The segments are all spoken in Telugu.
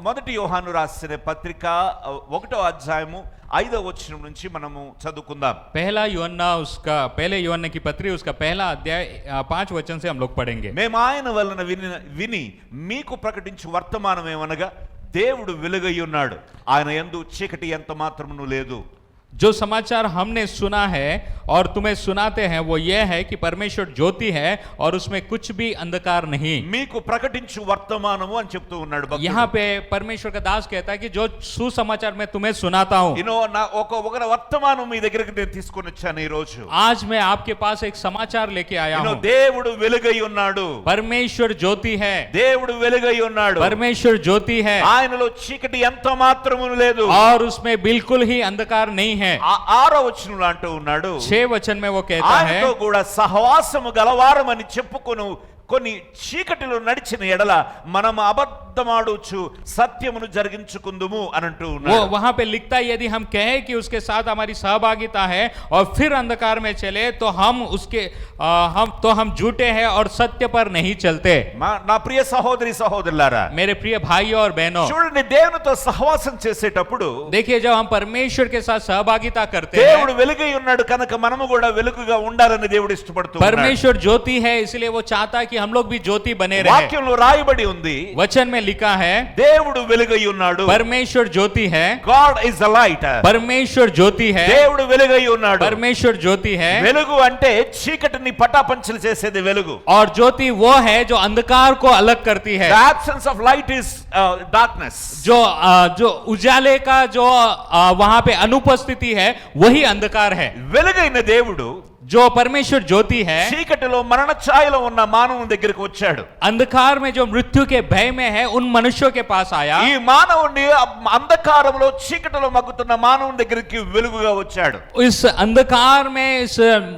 మొదటి యోహాను రాసిన పత్రిక 1వ అధ్యాయము 5వ వచనం నుంచి మనము చదువుకుందాం. पहले यूहन्ना की पत्री उसका पहला अध्याय 5 वचन से हम लोग पढ़ेंगे. మేము ఆయన వలన విని మీకు ప్రకటించు వర్తమానం ఏమనగా దేవుడు వెలుగై ఉన్నాడు, ఆయన యందు చీకటి ఎంత మాత్రమును లేదు. जो समाचार हमने सुना है और तुम्हें सुनाते हैं वो ये है कि परमेश्वर ज्योति है और उसमें कुछ भी अंधकार नहीं. మీకు ప్రకటించు వర్తమానము అని చెప్తూ ఉన్నాడు భక్తుడు. यहाँ पे परमेश्वर का दास कहता है कि जो सुसमाचार मैं तुम्हें सुनाता हूँ. నా ఒక వర్తమానం మీ దగ్గరికి నేను తీసుకొని వచ్చాను ఈ రోజు. आज मैं आपके पास एक समाचार लेके आया हूँ. దేవుడు వెలుగై ఉన్నాడు, परमेश्वर ज्योति है. దేవుడు వెలుగై ఉన్నాడు, परमेश्वर ज्योति है. ఆయనలో చీకటి ఎంత మాత్రమును లేదు और उसमें बिल्कुल ही अंधकार नहीं है. 6వ వచనంలో అంటూ ఉన్నాడు, 6 वचन में वो कहता है ఆయనతో కూడా సహవాసము గలవారమని చెప్పుకొను కొన్ని చీకటిలో నడిచిన ఎడల మనం అబద్ధమాడుచు సత్యమును జరిగించుకుందుము అని అంటూ ఉన్నాడు. वो वहां पे लिखता है यदि हम कहें कि उसके साथ हमारी सहभागिता है और फिर अंधकार में चले तो हम झूठे हैं और सत्य पर नहीं चलते. నా ప్రియ సహోదరి సహోదరులారా, मेरे प्रिय भाइयों और बहनों, చూడండి, దేవునితో సహవాసం చేసేటప్పుడు देखिए जब हम परमेश्वर के साथ सहभागिता करते हैं, దేవుడు వెలుగై ఉన్నాడు కనుక మనము కూడా వెలుగుగా ఉండాలని దేవుడు ఇష్టపడుతూ ఉన్నాడు. परमेश्वर ज्योति है इसलिए वो चाहता है कि हम लोग भी ज्योति बने रहे. వాక్యంలో రాయబడి ఉంది, वचन में लिखा है దేవుడు వెలుగై ఉన్నాడు, परमेश्वर ज्योति है. God is the light. परमेश्वर ज्योति है, దేవుడు వెలుగై ఉన్నాడు. परमेश्वर ज्योति है. వెలుగు అంటే చీకటిని పటాపంచలు చేసేది వెలుగు. और ज्योति वो है जो अंधकार को अलग करती है. The absence of light is darkness. जो उजाले का जो वहां पे अनुपस्थिति है वही अंधकार है. వెలుగైన దేవుడు, जो परमेश्वर ज्योति है, చీకటిలో మరణ ఛాయలో ఉన్న మానవుని దగ్గరికి వచ్చాడు. अंधकार में जो मृत्यु के भय में है उन मनुष्यों के पास आया. ఈ మానవుని అంధకారంలో చీకటిలో మగ్గుతున్న మానవుని దగ్గరికి వెలుగుగా వచ్చాడు. इस अंधकार में इस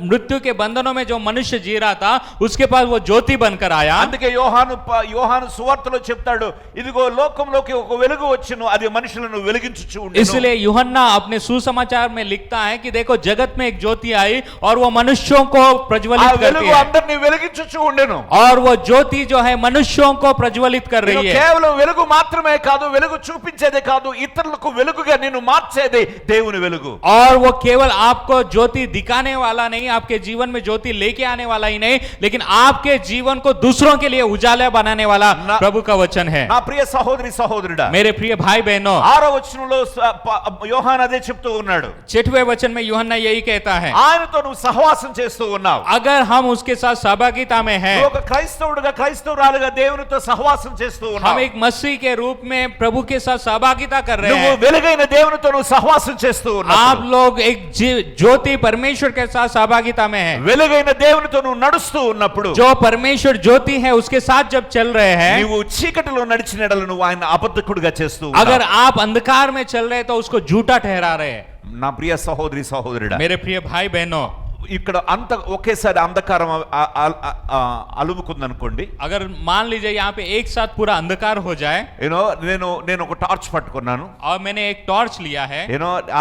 मृत्यु के बंधनों में जो मनुष्य जी रहा था उसके पास वो ज्योति बनकर आया. అందుకే యోహాను సువార్తలో చెప్తాడు, ఇదిగో లోకంలోకి ఒక వెలుగు వచ్చును, అది మనుషులను వెలిగించుచు ఉండెను. इसलिए यूहन्ना अपने सुसमाचार में लिखता है कि देखो जगत में एक ज्योति आई और वो मनुष्यों को प्रज्वलित करती है. అందరిని వెలిగించుచు ఉండెను. और वो ज्योति जो है मनुष्यों को प्रज्वलित कर रही है. కేవలం వెలుగు మాత్రమే కాదు, వెలుగు చూపించేదే కాదు, ఇతరులకు వెలుగుగా నిన్ను మార్చేదే దేవుని వెలుగు. और वो केवल आपको ज्योति दिखाने वाला नहीं, आपके जीवन में ज्योति लेके आने वाला ही नहीं, लेकिन आपके जीवन को दूसरों के लिए उजाला बनाने वाला प्रभु का वचन है. నా ప్రియ సహోదరి సహోదరుడా, मेरे प्रिय भाई बहनों, 6వ వచనంలో యోహాను అదే చెప్తూ ఉన్నాడు. 6वें वचन में यूहन्ना यही कहता है, ఆయనతో నువ్వు సహవాసం చేస్తూ ఉన్నావు. अगर हम उसके साथ सहभागिता में हैं, ఒక క్రైస్తవుడిగా క్రైస్తవురాలుగా దేవునితో సహవాసం చేస్తూ ఉన్నావు. हम एक मसीह के रूप में प्रभु के साथ सहभागिता कर रहे నువ్వు हैं. వెలుగైన దేవునితో నువ్వు సహవాసం చేస్తూ ఉన్నావు. आप लोग एक ज्योति परमेश्वर के साथ सहभागिता में हैं. వెలుగైన దేవునితో నువ్వు నడుస్తూ ఉన్నప్పుడు, जो परमेश्वर ज्योति है उसके साथ जब चल रहे हैं, నువ్వు చీకటిలో నడిచిన ఎడల నువ్వు ఆయన అబద్ధకుడిగా చేస్తూ ఉన్నావు. अगर आप अंधकार में चल रहे हैं तो उसको झूठा ठहरा रहे हैं. నా ప్రియ సహోదరి సహోదరుడా, मेरे प्रिय भाई बहनों, ఇక్కడ ఒకేసారి అంధకారం అలుముకుందనుకోండి. अगर मान लीजिए यहाँ पे एक साथ पूरा अंधकार हो जाए, నేను ఒక టార్చ్ పట్టుకున్నాను. और मैंने एक टॉर्च लिया है,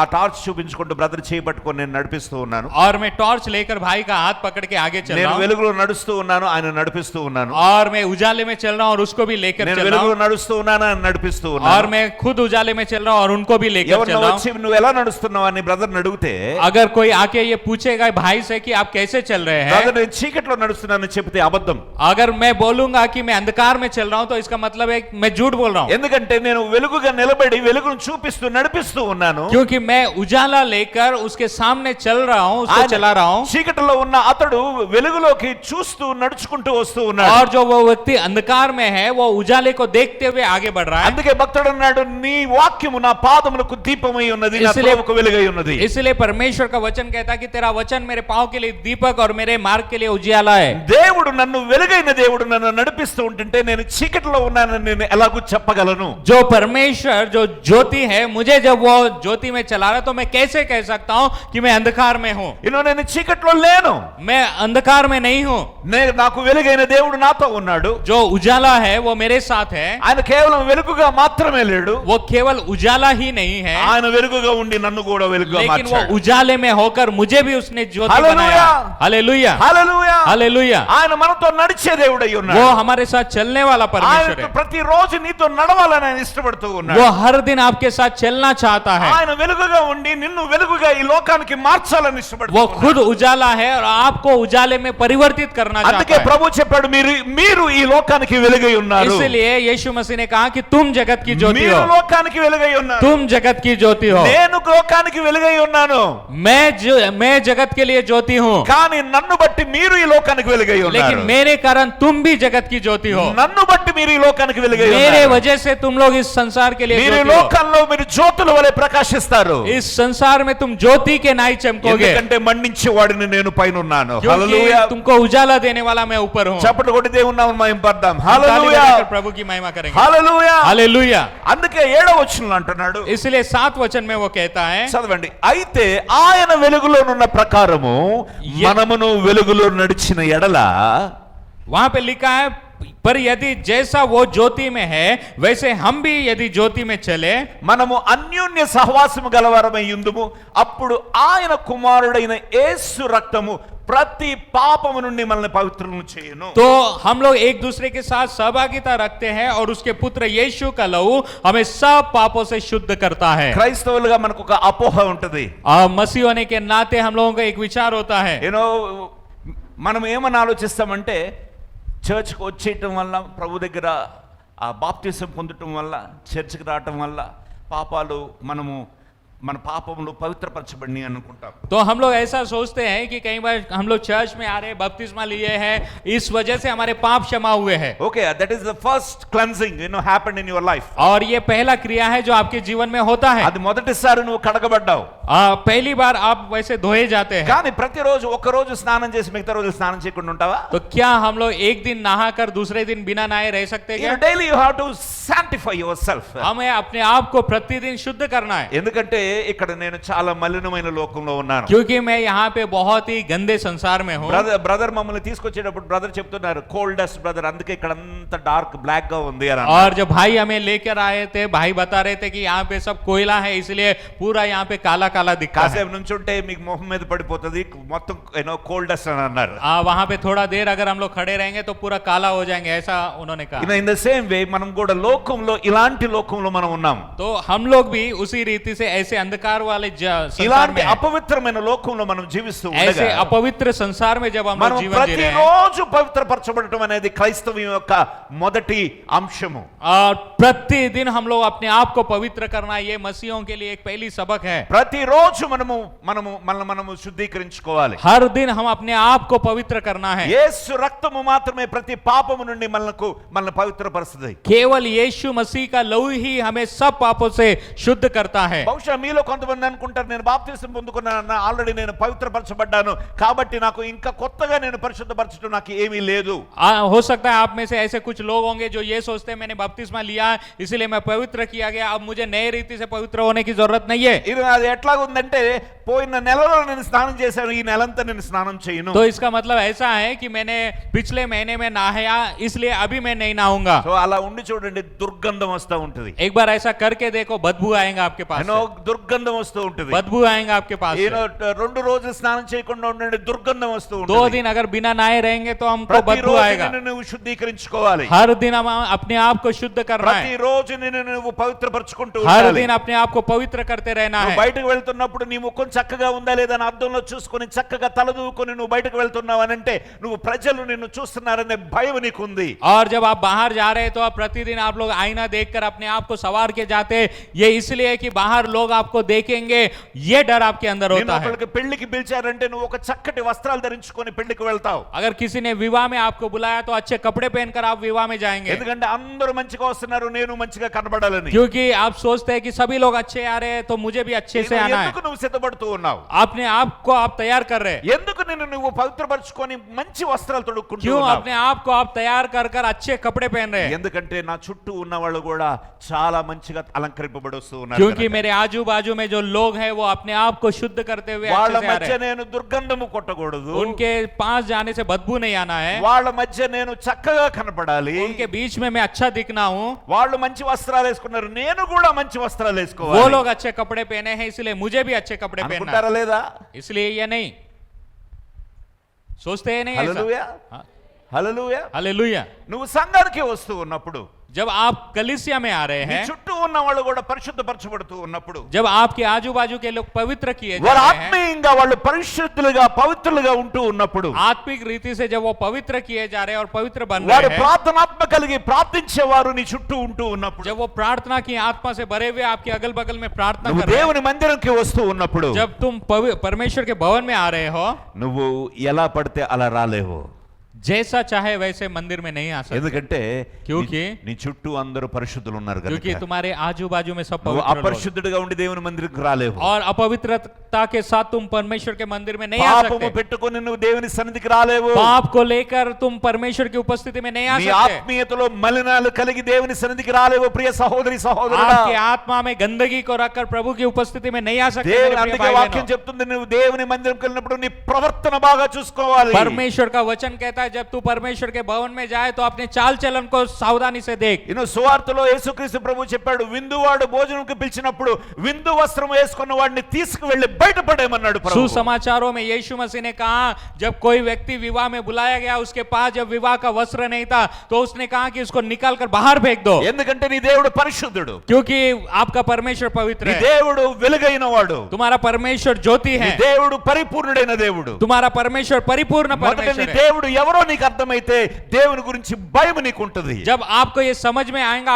ఆ టార్చ్ చూపించుకుంటూ బ్రదర్ చేయి పట్టుకొని నేను నడిపిస్తూ ఉన్నాను. और मैं टॉर्च लेकर भाई का हाथ पकड़ के आगे चल रहा నేను हूँ, వెలుగులో నడుస్తూ ఉన్నాను, ఆయన నడిపిస్తూ ఉన్నాను. और मैं उजाले में चल रहा हूँ और उसको भी लेकर నేను चल रहा వెలుగులో हूँ, నడుస్తూ ఉన్నాను, ఆయన నడిపిస్తూ और ఉన్నాను. मैं खुद उजाले में चल रहा हूँ और उनको भी लेकर ఎవరినో चल रहा వచ్చి हूँ. నువ్వు ఎలా నడుస్తున్నావు అని బ్రదర్ అడిగితే, अगर कोई आके ये पूछेगा भाई से कि आप कैसे चल रहे हैं, బ్రదర్ నేను చీకట్లో నడుస్తున్నానని చెప్తే అబద్ధం. अगर मैं बोलूंगा कि मैं अंधकार में चल रहा हूं तो इसका मतलब है मैं झूठ बोल रहा हूं. ఎందుకంటే నేను వెలుగుగా నిలబడి వెలుగును చూపిస్తూ నడిపిస్తూ ఉన్నాను. क्योंकि मैं उजाला लेकर उसके सामने चल रहा हूं, उसको चला रहा हूं. చీకటిలో ఉన్న అతడు వెలుగులోకి చూస్తూ నడుచుకుంటూ వస్తూ ఉన్నాడు. और जो वो व्यक्ति अंधकार में है वो उजाले को देखते हुए आगे बढ़ रहा है. అందుకే భక్తుడు అన్నాడు, నీ వాక్యము నా పాదములకు దీపమై ఉన్నది, నా త్రోవకు వెలుగై ఉన్నది. इसलिए परमेश्वर का वचन कहता है कि तेरा वचन मेरे पांव के लिए दीपक और मेरे मार्ग के लिए उजियाला है. దేవుడు నన్ను వెలుగైన దేవుడు నన్ను నడిపిస్తూ ఉంటుంటే నేను చీకటిలో ఉన్నానని నేను ఎలాగూ చెప్పగలను? जो परमेश्वर जो ज्योति है मुझे जब वो ज्योति में चला रहा है तो मैं कैसे कह सकता हूं कि मैं अंधकार में हूं? నేను చీకటిలో లేను, मैं अंधकार में नहीं हूं. నాకు వెలుగైన దేవుడు నాతో ఉన్నాడు. जो उजाला है वो मेरे साथ है. ఆయన కేవలం వెలుగుగా మాత్రమే లేడు, वो केवल उजाला ही नहीं है, ఆయన వెలుగుగా ఉండి నన్ను కూడా వెలుగుగా लेकिन वो మార్చాడు. उजाले में होकर मुझे भी उसने ज्योति హల్లెలూయా. बनाया। Hallelujah hallelujah. हालेलुया। ఆయన మనతో నడిచే దేవుడై वो ఉన్నాడు. हमारे साथ चलने वाला परमेश्वर ఆయన है। ప్రతిరోజు నీతో నడవాలని ఆయన ఇష్టపడుతూ वो ఉన్నాడు. हर दिन आपके साथ चलना चाहता है। ఆయన వెలుగుగా ఉండి నిన్ను వెలుగుగా ఈ లోకానికి మార్చాలని ఇష్టపడుతూ वो ఉన్నాడు. खुद उजाला है और आपको उजाले में परिवर्तित करना అందుకే चाहता है। ప్రభు చెప్పాడు, మీరు ఈ లోకానికి వెలుగై ఉన్నారు. इसलिए यीशु मसीह ने कहा कि तुम जगत की ज्योति మీరు हो। లోకానికి వెలుగై ఉన్నారు. तुम जगत की ज्योति हो। నేను లోకానికి వెలుగై ఉన్నాను. मैं जगत के लिए ज्योति हूँ, కానీ నన్ను బట్టి మీరు ఈ లోకానికి వెలుగై लेकिन ఉన్నారు. मेरे कारण तुम भी जगत की ज्योति हो। నన్ను బట్టి మీరు ఈ లోకానికి వెలుగై मेरे ఉన్నారు. वजह से तुम लोग इस संसार के लिए మీరు ఈ ज्योति हो। లోకంలో మీరు జ్యోతుల వలె ప్రకాశిస్తారు. इस संसार में तुम ज्योति के नाई चमकोगे, ఎందుకంటే మండించే వాడిని నేను పైన ఉన్నాను. क्योंकि హల్లెలూయా. तुमको उजाला देने वाला मैं ऊपर हूँ। చప్పట్లు కొట్టి దేవుని నామమున మహిమపడదాం. ताली హల్లెలూయా. बजाकर प्रभु की महिमा करेंगे। హల్లెలూయా. हालेलुया। అందుకే 7వ వచనంలో అంటున్నాడు, इसलिए 7 वचन में वो कहता है, చదవండి. అయితే ఆయన వెలుగులోనున్న ప్రకారము మనమును వెలుగులో నడిచిన ఎడల वहां पे लिखा है, पर यदि जैसा वो ज्योति में है वैसे हम भी यदि ज्योति में चले, మనము అన్యోన్య సహవాసము గలవారమై యుందుము. అప్పుడు ఆయన కుమారుడైన యేసు రక్తము ప్రతి పాపము నుండి మనల్ని పవిత్రులను చేయును. तो हम लोग एक दूसरे के साथ सहभागिता रखते हैं और उसके पुत्र यीशु का लहू हमें सब पापों से शुद्ध करता है। క్రైస్తవులుగా మనకు ఒక అపోహ ఉంటది. मसीह होने के नाते हम लोगों का एक विचार होता है, యూనో మనం ఏమని ఆలోచిస్తామంటే, చర్చ్కి వచ్చేయటం వల్ల, ప్రభు దగ్గర ఆ బాప్తిసం పొందటం వల్ల, చర్చ్కి రావటం వల్ల మన పాపములు పవిత్రపరచబడిని అనుకుంటాం. तो हम लोग ऐसा सोचते हैं कि कई बार हम लोग चर्च में आ रहे, बपतिस्मा लिए हैं, इस वजह से हमारे पाप क्षमा हुए हैं। Okay, that is the first cleansing happened in your life. और ये पहला क्रिया है जो आपके जीवन में होता है। అది మొదటిసారి నువ్వు కడగబడ్డావు. पहली बार आप वैसे धोए जाते हैं। కానీ ప్రతిరోజు ఒక రోజు స్నానం చేసి మిగతా రోజు స్నానం చేయకుండా ఉంటావా? तो क्या हम लोग एक दिन नहाकर दूसरे दिन बिना नहाए रह सकते हैं क्या? Daily you have to sanctify your self. हमें अपने आप को प्रतिदिन शुद्ध करना है, ఎందుకంటే ఇక్కడ నేను చాలా మలినమైన లోకంలో ఉన్నాను. क्योंकि मैं यहाँ पे बहुत ही गंदे संसार में हूँ। బ్రదర్ మమ్మల్ని తీసుకొచ్చేటప్పుడు బ్రదర్ చెప్తున్నారు, కోల్డెస్ట్ బ్రదర్, అందుకే ఇక్కడ అంతా డార్క్ బ్లాక్ గా ఉంది అని. और जब भाई हमें लेकर आए थे, भाई बता रहे थे कि यहाँ पे सब कोयला है, इसलिए पूरा यहाँ पे काला काला दिखता है। కాసేపు నుంచుంటే మీకు మొహం మీద పడిపోతుంది, మొత్తం కోల్డెస్ట్ అని అన్నారు. वहाँ पे थोड़ा देर अगर हम लोग खड़े रहेंगे तो पूरा काला हो जाएंगे, ऐसा उन्होंने कहा। ఇన్ ద సేమ్ వే మనం కూడా లోకంలో ఇలాంటి లోకంలో మనం ఉన్నాం. तो हम लोग भी उसी रीति से ऐसे अंधकार वाले संसार ఇలాంటి में हैं। అపవిత్రమైన లోకంలో మనం జీవిస్తూ ऐसे ఉండగా अपवित्र संसार में जब हम మనం लोग जीवन जी रहे हैं, ప్రతిరోజు పవిత్రపరచబడటం అనేది క్రైస్తవం యొక్క మొదటి అంశము. और प्रतिदिन हम लोग अपने आप को पवित्र करना, ये मसीहों के लिए एक पहली सबक है। ప్రతిరోజు మనము శుద్ధీకరించుకోవాలి. हर दिन हम अपने आप को पवित्र करना है। యేసు రక్తము మాత్రమే ప్రతి పాపము నుండి మనల్ని పవిత్రపరుస్తుంది. केवल यीशु मसीह का लहू ही हमें सब पापों से शुद्ध करता है। బహుశా మీలో కొంతమంది అనుకుంటారు, నేను బాప్తిసం పొందుకున్నాను, ఆల్రెడీ నేను పవిత్రపరచబడ్డాను, కాబట్టి నాకు ఇంకా కొత్తగా నేను పరిశుద్ధపరచడం నాకు ఏమీ లేదు. हो सकता है आप में से ऐसे कुछ लोग होंगे जो ये सोचते हैं मैंने बपतिस्मा लिया इसलिए मैं पवित्र किया गया, अब मुझे नए रीति से पवित्र होने की जरूरत नहीं है। ఇది అది ఎట్లా ఉందంటే, పోయిన నెలలో నేను స్నానం చేశాను, ఈ నెలంతా నేను స్నానం చేయను. तो इसका मतलब ऐसा है कि मैंने पिछले महीने में नहाया इसलिए अभी मैं नहीं नहाऊंगा। సో అలా ఉండి చూడండి, దుర్గంధం వస్తూ ఉంటుంది. एक बार ऐसा करके देखो, बदबू आएगा आपके पास से। దుర్గంధం వస్తూ ఉంటుంది. बदबू आएगा आपके पास से। 2 రోజులు స్నానం చేయకుండా ఉండండి, దుర్గంధం వస్తూ 2 ఉంటుంది. दिन अगर बिना नहाए रहेंगे तो हमको बदबू ప్రతిరోజు आएगा। నిన్ను నువ్వు శుద్ధీకరించుకోవాలి. हर दिन हम अपने आप को शुद्ध करना है, ప్రతిరోజు నిన్ను నువ్వు పవిత్రపరచుకుంటూ हर ఉండాలి. दिन अपने आप को पवित्र करते रहना నువ్వు है। బయటకు వెళ్తున్నప్పుడు నీ ముఖం చక్కగా ఉందా లేదా అని అద్దంలో చూసుకొని చక్కగా తలదూకొని నువ్వు బయటకు వెళ్తున్నావు అని అంటే, నువ్వు ప్రజలు నిన్ను చూస్తున్నారనే భయం నీకుంది. और जब आप बाहर जा रहे हैं तो आप प्रतिदिन आप लोग आईना देखकर अपने आप को सवार के जाते, ये इसलिए कि बाहर लोग आपको देखेंगे, ये डर आपके अंदर నిన్ను होता है। ఒకరికి పెళ్లికి పిలిచారంటే నువ్వు ఒక చక్కటి వస్త్రాలు ధరించుకొని పెళ్లికి వెళ్తావు. अगर किसी ने विवाह में आपको बुलाया तो अच्छे कपड़े पहनकर आप विवाह में जाएंगे, ఎందుకంటే అందరూ మంచిగా వస్తున్నారు, నేను మంచిగా కనబడాలని. क्योंकि आप सोचते हैं कि सभी लोग अच्छे आ रहे हैं तो मुझे भी अच्छे से आना है। ఎందుకు నువ్వు సిద్ధపడుతూ ఉన్నావు? अपने आप को आप तैयार कर रहे हैं, ఎందుకు నిన్ను నువ్వు పవిత్రపరచుకొని మంచి వస్త్రాలు తొడుక్కుంటూ क्यों ఉన్నావు? अपने आप को आप तैयार कर कर अच्छे कपड़े पहन रहे हैं? ఎందుకంటే నా చుట్టూ ఉన్న వాళ్ళు కూడా చాలా మంచిగా అలంకరింపబడి వస్తూ ఉన్నారు. क्योंकि मेरे आजू बाजू में जो लोग हैं वो अपने आप को शुद्ध करते हुए వాళ్ళ अच्छे से आ మధ్య रहे हैं। నేను దుర్గంధము కొట్టకూడదు, उनके पास जाने से बदबू नहीं आना है, వాళ్ళ మధ్య నేను చక్కగా కనపడాలి. उनके बीच में मैं अच्छा दिखना हूँ। వాళ్ళు మంచి వస్త్రాలు వేసుకున్నారు, నేను కూడా మంచి వస్త్రాలు वो వేసుకోవాలి लोग अच्छे कपड़े पहने हैं इसलिए मुझे भी अच्छे कपड़े पहनना అనుకుంటారా है। లేదా? इसलिए ये नहीं, सोचते हैं नहीं ऐसा? హల్లెలూయా हाँ, హల్లెలూయా हालेलुया। నువ్వు సంఘానికి వస్తూ ఉన్నప్పుడు जब आप कलीसिया में आ रहे నీ हैं, చుట్టూ ఉన్న వాళ్ళు కూడా పరిశుద్ధపరచబడుతూ ఉన్నప్పుడు जब आपके आजू बाजू के लोग पवित्र किए जा వారు रहे हैं, ఆత్మీయంగా వాళ్ళు పరిశుద్ధులుగా పవిత్రులుగా ఉంటూ ఉన్నప్పుడు आत्मिक रीति से जब वो पवित्र किए जा रहे हैं और पवित्र बन వారు रहे हैं, ప్రార్థనాత్మ కలిగి ప్రార్థించేవారు నీ చుట్టూ ఉంటూ ఉన్నప్పుడు जब वो प्रार्थना की आत्मा से भरे हुए आपके अगल बगल में प्रार्थना నువ్వు कर रहे हैं, దేవుని మందిరంకి వస్తూ ఉన్నప్పుడు जब तुम परमेश्वर के भवन में आ रहे हो, నువ్వు ఎలా పడితే అలా రాలేవు जैसा चाहे वैसे मंदिर में नहीं आ सकते, ఎందుకంటే क्योंकि నీ చుట్టూ అందరూ పరిశుద్ధులు ఉన్నారు क्योंकि కనుక तुम्हारे आजू बाजू में सब నువ్వు पवित्र लोग, అపరిశుద్ధుడిగా ఉండి దేవుని మందిరంకి రాలేవు और अपवित्रता के साथ तुम परमेश्वर के मंदिर में नहीं आ పాపము सकते, పెట్టుకొని నువ్వు దేవుని సన్నిధికి రాలేవు पाप को लेकर तुम परमेश्वर की उपस्थिति में नहीं आ నీ सकते, ఆత్మీయతలో మలినాలు కలిగి దేవుని సన్నిధికి రాలేవు ప్రియ సహోదరి సహోదరుడా आपके आत्मा में गंदगी को रखकर प्रभु की उपस्थिति में नहीं आ सकते దేవుని मेरे प्रिय అందుకే भाई వాక్యం बहनों। చెప్తుంది నువ్వు దేవుని మందిరంకి వెళ్ళినప్పుడు నీ ప్రవర్తన బాగా చూసుకోవాలి परमेश्वर का वचन कहता है जब तू परमेश्वर के भवन में जाए तो अपने चाल चलन को सावधानी से देख। ఇను సువార్తలో యేసుక్రీస్తు ప్రభు చెప్పాడు విందువాడు భోజనంకి పిలిచినప్పుడు విందు వస్త్రం వేసుకున్న వాడిని తీసుకువెళ్ళి బయటపడేయమన్నాడు ప్రభు सुसमाचारों में यीशु मसीह ने कहा जब कोई व्यक्ति विवाह में बुलाया गया उसके पास जब विवाह का वस्त्र नहीं था तो उसने कहा कि उसको निकाल कर बाहर फेंक दो, ఎందుకంటే నీ దేవుడు పరిశుద్ధుడు क्योंकि आपका परमेश्वर पवित्र నీ है, దేవుడు వెలుగైన వాడు तुम्हारा परमेश्वर ज्योति నీ है, దేవుడు పరిపూర్ణుడైన దేవుడు तुम्हारा परमेश्वर परिपूर्ण మొదట నీ परमेश्वर है। దేవుడు ఎవరో నీకు అర్థమైతే దేవుని గురించి భయం నీకు ఉంటుంది जब आपको ये समझ में आएगा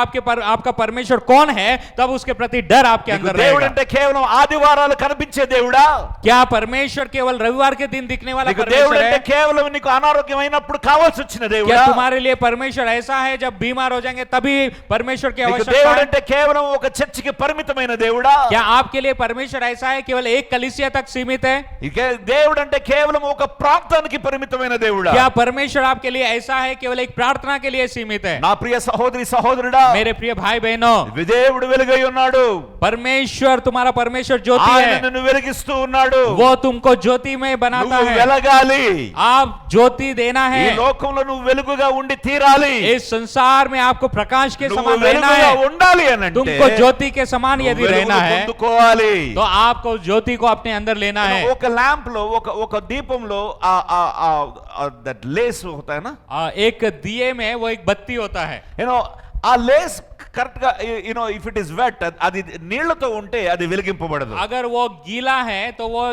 आपका परमेश्वर कौन है तब उसके प्रति डर आपके నీకు अंदर దేవుడు रहेगा। అంటే కేవలం ఆదివారాలు కనిపించే దేవుడా क्या परमेश्वर केवल रविवार के दिन दिखने वाला నీకు దేవుడు परमेश्वर అంటే है? కేవలం నీకు అనారోగ్యమైనప్పుడు కావాల్సి వచ్చిన क्या దేవుడా तुम्हारे लिए परमेश्वर ऐसा है जब बीमार हो जाएंगे तभी परमेश्वर की నీకు आवश्यकता దేవుడు है? అంటే కేవలం ఒక చర్చికి పరిమితమైన దేవుడా क्या आपके लिए परमेश्वर ऐसा है केवल एक कलीसिया तक सीमित है? ఇక దేవుడు అంటే కేవలం ఒక ప్రాంతానికి పరిమితమైన దేవుడా क्या परमेश्वर आपके लिए ऐसा है केवल एक प्रार्थना के लिए सीमित है? నా ప్రియ సహోదరి సహోదరుడా मेरे प्रिय भाई बहनों, దేవుడు వెలుగై ఉన్నాడు परमेश्वर तुम्हारा परमेश्वर ज्योति ఆయన है, నిన్ను వెలిగిస్తూ ఉన్నాడు वो तुमको ज्योति में बनाता నువ్వు है, వెలగాలి आप ज्योति देना ఈ है, లోకంలో నువ్వు వెలుగుగా ఉండి తీరాలి इस संसार में आपको प्रकाश के నువ్వు समान रहना వెలుగుగా है, ఉండాలి అని అంటే तुमको ज्योति के समान నువ్వు यदि వెలుగును रहना है పొందుకోవాలి तो आपको ज्योति को अपने अंदर लेना है। ఒక ల్యాంప్ లో ఒక దీపంలో దట్ లేస్ होता है ना एक दिए में वो एक बत्ती होता है, ఆ లేస్ కరెక్ట్ గా ఇఫ్ ఇట్ ఇస్ వెట్ అది నీళ్లతో ఉంటే అది వెలిగింపబడదు अगर वो गीला है तो वो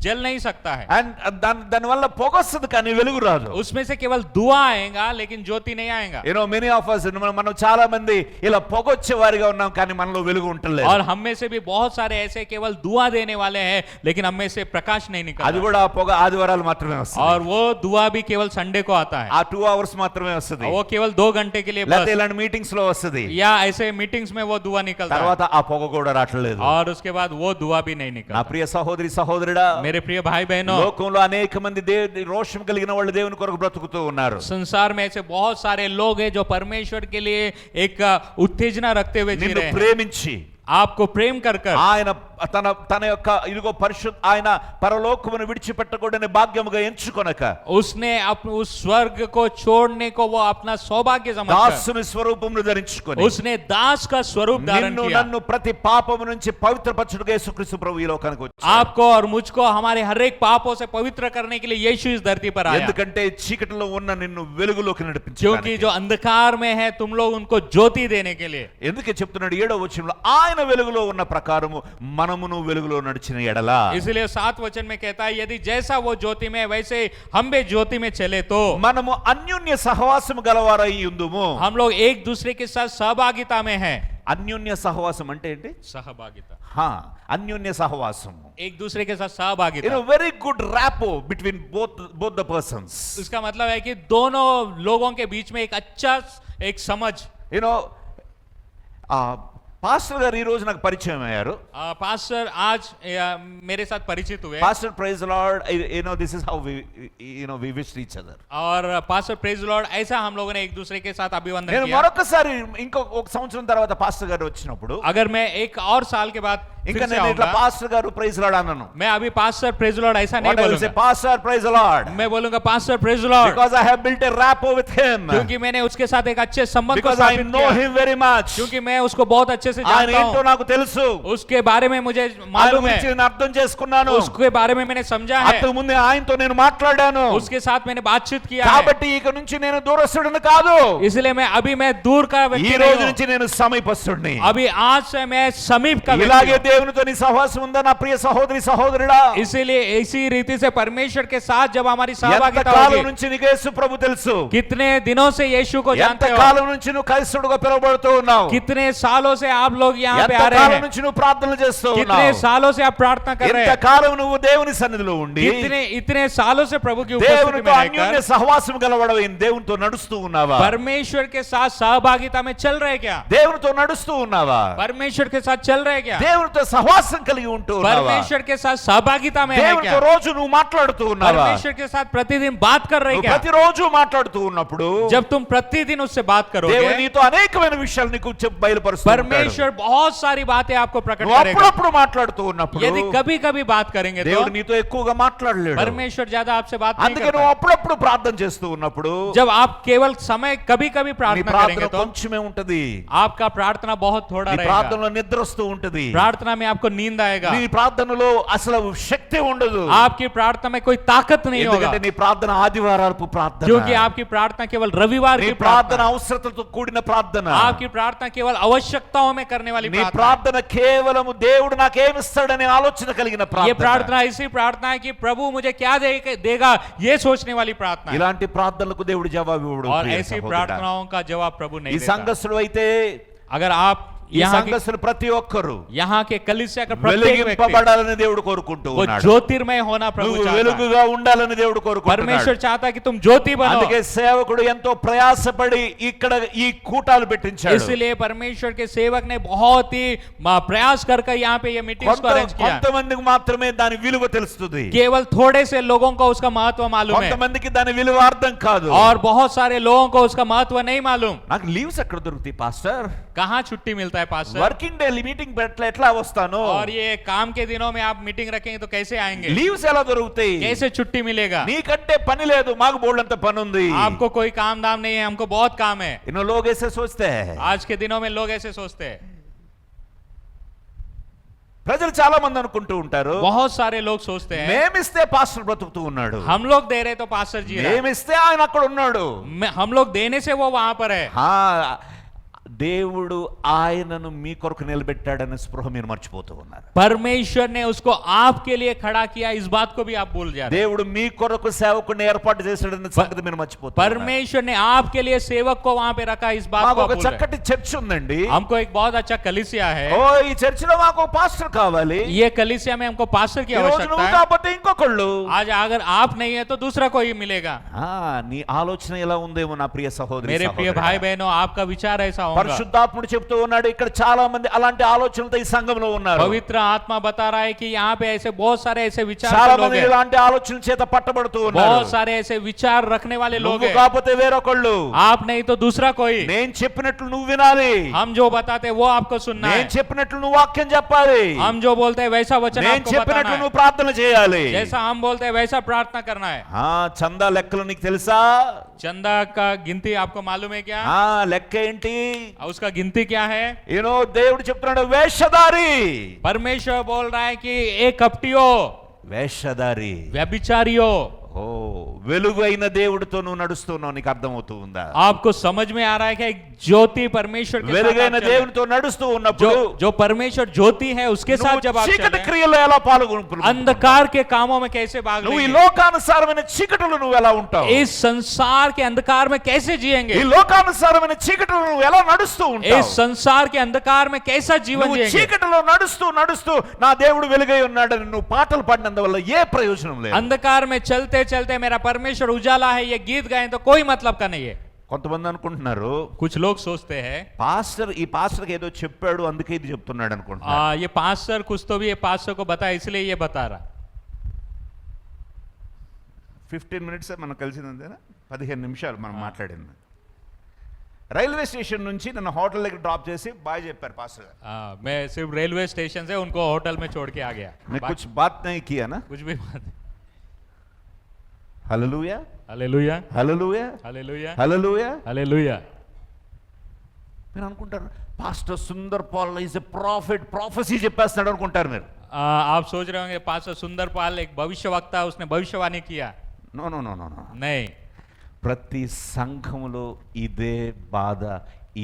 जल नहीं सकता है, అండ్ దాని వల్ల పొగ వస్తుంది కానీ వెలుగు రాదు उसमें से केवल धुआं आएगा लेकिन ज्योति नहीं आएगा। మెనీ ఆఫ్ us మనం చాలా మంది ఇలా పొగ వచ్చే వారిగా ఉన్నాం కానీ మనలో వెలుగు ఉంటలేదు और हम में से भी बहुत सारे ऐसे केवल धुआं देने वाले हैं लेकिन हम में से प्रकाश नहीं అది निकलता, కూడా ఆ పొగ ఆదివారాలు మాత్రమే వస్తుంది और वो धुआं भी केवल संडे को आता है, ఆ 2 hours మాత్రమే వస్తుంది वो केवल 2 घंटे के लिए లేకపోతే बस, ఇలాంటి మీటింగ్స్ లో వస్తుంది या ऐसे मीटिंग्स में वो धुआं निकलता है తర్వాత ఆ పొగ కూడా రావట్లేదు और उसके बाद वो धुआं भी नहीं నా निकलता। ప్రియ సహోదరి సహోదరుడా मेरे प्रिय भाई बहनों, లోకంలో అనేక మంది దేవుని రోషం కలిగిన వాళ్ళు దేవుని కొరకు బ్రతుకుతూ ఉన్నారు संसार में ऐसे बहुत सारे लोग हैं जो परमेश्वर के लिए एक उत्तेजना रखते हुए जी నిన్ను रहे हैं, ప్రేమించి आपको प्रेम कर कर ఆయన తన యొక్క ఇదిగో పరిశుద్ధ ఆయన పరలోకమును విడిచిపెట్టకూడని భాగ్యముగా ఎంచుకొనక उसने उस स्वर्ग को छोड़ने को वो अपना सौभाग्य समझकर దాసుని స్వరూపమును ధరించుకొని उसने दास का स्वरूप धारण నిన్ను किया, నన్ను ప్రతి పాపము నుంచి పవిత్రపరచుటకు యేసుక్రీస్తు ప్రభు ఈ లోకానికి వచ్చాడు आपको और मुझको हमारे हर एक पापों से पवित्र करने के लिए यीशु इस धरती पर आया, ఎందుకంటే చీకటిలో ఉన్న నిన్ను వెలుగులోకి क्योंकि నడిపించడానికి जो अंधकार में है तुम लोग उनको ज्योति देने के लिए। ఎందుకే చెప్తున్నాడు 7వ వచనంలో ఆయన వెలుగులో ఉన్న ప్రకారము మనమును వెలుగులో నడిచిన ఎడల इसलिए 7 वचन में कहता है यदि जैसा वो ज्योति में वैसे हम भी ज्योति में चले तो మనము అన్యోన్య సహవాసము గలవారై ఉందుము हम लोग एक दूसरे के साथ सहभागिता में हैं। అన్యోన్య సహవాసం అంటే ఏంటి सहभागिता, అన్యోన్య సహవాసము एक दूसरे के साथ सहभागिता, very good rapport between both the persons इसका मतलब है कि दोनों लोगों के बीच में एक अच्छा एक समझ। పాస్టర్ గారు ఈ రోజు నాకు పరిచయం అయ్యారు पास्टर आज मेरे साथ परिचित हुए pastor praise lord this is how we wish each other और पास्टर प्रेज लॉर्ड ऐसा हम लोगों ने एक दूसरे के साथ अभिवंदन నేను किया। మరొకసారి ఒక సంవత్సరం తర్వాత పాస్టర్ గారు వచ్చినప్పుడు अगर मैं एक और साल के बाद ఇంకా फिर से నేను ఇట్లా आऊंगा। పాస్టర్ గారు ప్రైజ్ లార్డ్ అన్నాను. मैं अभी पास्टर प्रेज लॉर्ड ऐसा नहीं What I will say, बोलूंगा, పాస్టర్ ప్రైజ్ లార్డ్, मैं बोलूंगा pastor praise Lord, because I have built a rapport with him, क्योंकि मैंने उसके साथ एक अच्छे संबंध को because I स्थापित know किया, him very much. क्योंकि मैं उसको बहुत अच्छे से ఆయన जानता ఏంటో हूँ, నాకు తెలుసు, उसके बारे में मुझे ఆయన मालूम గురించి है, నేను అర్థం చేసుకున్నాను, उसके बारे में मैंने समझा है, అంతకు ముందే ఆయనతో నేను మాట్లాడాను. उसके साथ मैंने बातचीत किया है, కాబట్టి ఇక నుంచి నేను దూరస్తుడిని కాదు, इसलिए मैं दूर का ఈ व्यक्ति రోజు नहीं నుంచి నేను సమీపస్తుడిని. हूँ, अभी आज से मैं समीप का व्यक्ति ఇలాగే हूँ। దేవునితో నీ సహవాసం ఉందా నా ప్రియ సహోదరి సహోదరుడా? इसीलिए इसी रीति से परमेश्वर के साथ जब हमारी ఎంత सहभागिता కాలం होगी, నుంచి నీకు యేసు ప్రభు తెలుసు? कितने दिनों से यीशु को ఎంత जानते हो, కాలం నుంచి నువ్వు క్రైస్తవుడిగా పిలువబడుతూ ఉన్నావు? कितने सालों से आप लोग यहाँ पे ఎంత आ रहे కాలం हैं, నుంచి నువ్వు ప్రార్థనలు చేస్తూ कितने ఉన్నావు? सालों से आप प्रार्थना कर रहे ఎంత हैं, కాలం నువ్వు దేవుని సన్నిధిలో ఉండి इतने सालों से प्रभु की उपस्थिति में దేవునితో అన్యోన్య रहकर సహవాసం గలవడవై దేవునితో నడుస్తూ ఉన్నావా? परमेश्वर के साथ सहभागिता में चल रहे क्या, దేవునితో నడుస్తూ ఉన్నావా? परमेश्वर के साथ चल रहे क्या, దేవునితో సహవాసం కలిగి ఉంటూ ఉన్నావా? परमेश्वर के साथ सहभागिता में है దేవునితో क्या, రోజు నువ్వు మాట్లాడుతూ ఉన్నావా? परमेश्वर के साथ प्रतिदिन बात कर रहे నువ్వు क्या, ప్రతిరోజు మాట్లాడుతూ ఉన్నప్పుడు जब तुम प्रतिदिन उससे बात దేవుడు करोगे, నీతో అనేకమైన విషయాలు నీకు బయలుపరుస్తూ ఉంటాడు. परमेश्वर बहुत सारी बातें आपको प्रकट నువ్వు करेगा। అప్పుడప్పుడు మాట్లాడుతూ ఉన్నప్పుడు यदि कभी कभी बात करेंगे तो దేవుడు నీతో ఎక్కువగా మాట్లాడలేడు. परमेश्वर ज्यादा आपसे बात नहीं అందుకే करता। నువ్వు అప్పుడప్పుడు ప్రార్థన చేస్తూ ఉన్నప్పుడు जब आप केवल समय कभी कभी నీ प्रार्थना ప్రార్థన करेंगे तो కొంచెమే ఉంటది, आपका प्रार्थना बहुत थोड़ा నీ रहेगा, ప్రార్థనలో నిద్ర వస్తూ ఉంటది, प्रार्थना में आपको नींद आएगा, నీ ప్రార్థనలో అసలు శక్తి ఉండదు. आपकी प्रार्थना में कोई ताकत नहीं होगा, ఎందుకంటే నీ ప్రార్థన ఆదివారాలపు ప్రార్థన, क्योंकि आपकी प्रार्थना केवल रविवार నీ की ప్రార్థన प्रार्थना, అవసరతతో కూడిన ప్రార్థన, आपकी प्रार्थना केवल आवश्यकताओं में करने वाली నీ प्रार्थना, ప్రార్థన కేవలము దేవుడు నాకేమిస్తాడనే ఆలోచన కలిగిన ये ప్రార్థన. प्रार्थना ऐसी प्रार्थना है कि प्रभु मुझे क्या देगा ये सोचने वाली प्रार्थना है, ఇలాంటి ప్రార్థనలకు దేవుడు జవాబు ఇవ్వడు. और ప్రియ ऐसी సహోదరుడా. प्रार्थनाओं का जवाब प्रभु ఈ नहीं देता। సంఘస్థులు అయితే अगर आप ఈ यहाँ के సంఘస్థులు ప్రతి ఒక్కరు यहाँ के कलीसिया का प्रत्येक व्यक्ति వెలిగింపబడాలని దేవుడు కోరుకుంటూ वो ఉన్నాడు. ज्योतिर्मय होना प्रभु నువ్వు चाहता है, వెలుగుగా ఉండాలని దేవుడు కోరుకుంటున్నాడు. परमेश्वर चाहता है कि तुम ज्योति बनो, అందుకే సేవకుడు ఎంతో ప్రయాసపడి ఇక్కడ ఈ కూటాలు పెట్టించాడు. इसलिए परमेश्वर के सेवक ने बहुत ही प्रयास कर यहाँ पे ये मीटिंग्स को अरेंज किया। కొంతమందికి మాత్రమే దాని విలువ తెలుస్తుంది, केवल थोड़े से लोगों को उसका महत्व मालूम है, కొంతమందికి దాని విలువ అర్థం కాదు. और बहुत सारे लोगों को उसका महत्व नहीं मालूम। నాకు లీవ్స్ ఎక్కడ దొరుకుతాయి పాస్టర్? कहाँ छुट्टी मिलता है पास्टर? వర్కింగ్ డే మీటింగ్ ఎట్లా వస్తాను? और ये काम के दिनों में आप मीटिंग रखेंगे तो कैसे आएंगे, లీవ్స్ ఎలా దొరుకుతాయి? कैसे छुट्टी मिलेगा? నీకంటే పని లేదు, మాకు బోల్డంత పని ఉంది. आपको कोई काम दाम नहीं है, हमको बहुत काम है। इन्हों लोग ऐसे सोचते हैं, आज के दिनों में लोग ऐसे सोचते हैं, ప్రజలు చాలా మంది అనుకుంటూ ఉంటారు बहुत सारे लोग सोचते हैं మేమిస్తే పాస్టర్ బ్రతుకుతూ ఉన్నాడు, हम लोग दे रहे तो पास्टर जी रहा है, మేమిస్తే ఆయన అక్కడ ఉన్నాడు. हम लोग देने से वो वहां पर है। దేవుడు ఆయనను మీ కొరకు నిలబెట్టాడనే స్పృహ మీరు మర్చిపోతూ ఉన్నారు. परमेश्वर ने उसको आपके लिए खड़ा किया, इस बात को भी आप भूल जा रहे हैं। దేవుడు మీ కొరకు సేవకుడిని ఏర్పాటు చేశాడనే సంగతి మీరు మర్చిపోతూ ఉన్నారు. परमेश्वर ने आपके लिए सेवक को वहां पे रखा, इस बात మాకు को ఒక आप भूल रहे हैं। చక్కటి చర్చ్ ఉందండి, हमको एक बहुत अच्छा कलीसिया है, ఓ ఈ చర్చిలో మాకు పాస్టర్ కావాలి, ये कलीसिया में हमको पास्टर की ఈ రోజు आवश्यकता నువ్వు है, కాకపోతే ఇంకొకళ్ళు. आज अगर आप नहीं है तो दूसरा कोई मिलेगा। నీ ఆలోచన ఎలా ఉందేమో నా ప్రియ సహోదరి मेरे प्रिय సహోదరుడా. भाई बहनों, आपका विचार ऐसा होगा। పరిశుద్ధాత్ముడు చెప్తూ ఉన్నాడు, ఇక్కడ చాలా మంది అలాంటి ఆలోచనలతో ఈ సంఘంలో ఉన్నారు. पवित्र आत्मा बता रहा है कि यहाँ पे ऐसे बहुत सारे ऐसे विचार చాలా के लोग మంది हैं, ఇలాంటి ఆలోచనల చేత పట్టబడుతూ ఉన్నారు. बहुत सारे ऐसे विचार रखने वाले लोग నువ్వు हैं, కాకపోతే వేరొకళ్ళు. आप नहीं तो दूसरा कोई, నేను చెప్పినట్లు నువ్వు వినాలి, हम जो बताते हैं वो आपको सुनना है, నేను చెప్పినట్లు నువ్వు వాక్యం చెప్పాలి, हम जो बोलते हैं वैसा वचन నేను आपको చెప్పినట్లు बताना है, నువ్వు ప్రార్థన చేయాలి. जैसा हम बोलते हैं वैसा प्रार्थना करना है। చందా లెక్కలు నీకు తెలుసా? चंदा का गिनती आपको मालूम है क्या? లెక్క ఏంటి? और उसका गिनती क्या है? దేవుడు చెప్తున్నాడు వేషధారి, परमेश्वर बोल रहा है कि एक कपटियों, వేషధారి. व्यभिचारियों, ఓ వెలుగు అయిన దేవుడితో నువ్వు నడుస్తున్నావు, నీకు అర్థమవుతూ ఉందా? आपको समझ में आ रहा है कि एक ज्योति परमेश्वर के साथ వెలుగైన आप चल रहे हैं। దేవునితో నడుస్తూ ఉన్నప్పుడు जो परमेश्वर ज्योति है उसके साथ जब నువ్వు आप चल చీకటి रहे हैं, క్రియల్లో ఎలా పాల్గొను? अंधकार के कामों में कैसे भाग నువ్వు ఈ लेंगे? లోకానుసారమైన చీకటిలో నువ్వు ఎలా ఉంటావు? इस संसार के अंधकार में कैसे ఈ जिएंगे? లోకానుసారమైన చీకటిలో నువ్వు ఎలా నడుస్తూ ఉంటావు? इस संसार के अंधकार में कैसा जीवन నువ్వు जिएंगे? చీకటిలో నడుస్తూ నడుస్తూ నా దేవుడు వెలుగై ఉన్నాడని నువ్వు పాటలు పాడినందువల్ల ఏ ప్రయోజనం లేదు. अंधकार में चलते चलते मेरा परमेश्वर उजाला है ये गीत गाएं तो कोई मतलब का नहीं है। కొంతమంది అనుకుంటున్నారు कुछ लोग सोचते हैं ఈ పాస్టర్కి ఏదో చెప్పాడు అందుకే ఇది చెప్తున్నాడు అనుకుంటున్నారు. ये पास्टर कुछ तो भी ये पास्टर को बताया इसलिए ये बता रहा। 15 minutes మనం కలిసింది అంతేనా? 15 నిమిషాలు మనం మాట్లాడింది. రైల్వే స్టేషన్ నుంచి నన్ను హోటల్ దగ్గర డ్రాప్ చేసి బాయ్ చెప్పారు పాస్టర్ గారు. मैं सिर्फ रेलवे स्टेशन से उनको होटल में छोड़ के आ गया. मैं कुछ बात नहीं किया ना. कुछ भी बात. Hallelujah hallelujah hallelujah hallelujah hallelujah. Hallelujah. మీరు అనుకుంటారు pastor Sundar Paul is a prophet, prophecy చెప్పేస్తాడు అనుకుంటారు మీరు. आप सोच रहे होंगे पास्टर सुंदर पाल एक भविष्यवक्ता, उसने भविष्यवाणी किया. No no no no no. नहीं. ప్రతి సంఘములో ఇదే బాధ,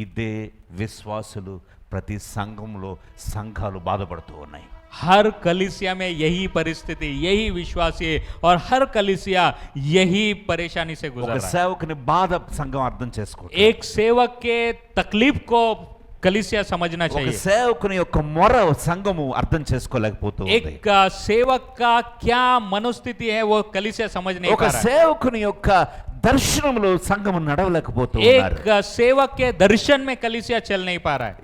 ఇదే విశ్వాసులు, ప్రతి సంఘంలో సంఘాలు బాధపడుతూ ఉన్నాయి. हर कलीसिया में यही परिस्थिति, यही विश्वासी और हर कलीसिया यही परेशानी से गुजर ఒక रहा है. సేవకుని బాధ సంఘం అర్థం చేసుకో. एक सेवक के तकलीफ को कलीसिया समझना ఒక चाहिए. సేవకుని యొక్క మొర సంఘము అర్థం చేసుకోలేకపోతూ ఉంది. एक सेवक का क्या मनोस्थिति है वो कलीसिया समझ नहीं ఒక पा रहा है. సేవకుని యొక్క దర్శనంలో సంఘము నడవలేకపోతూ ఉన్నారు. एक सेवक के दर्शन में कलीसिया चल नहीं पा रहा है.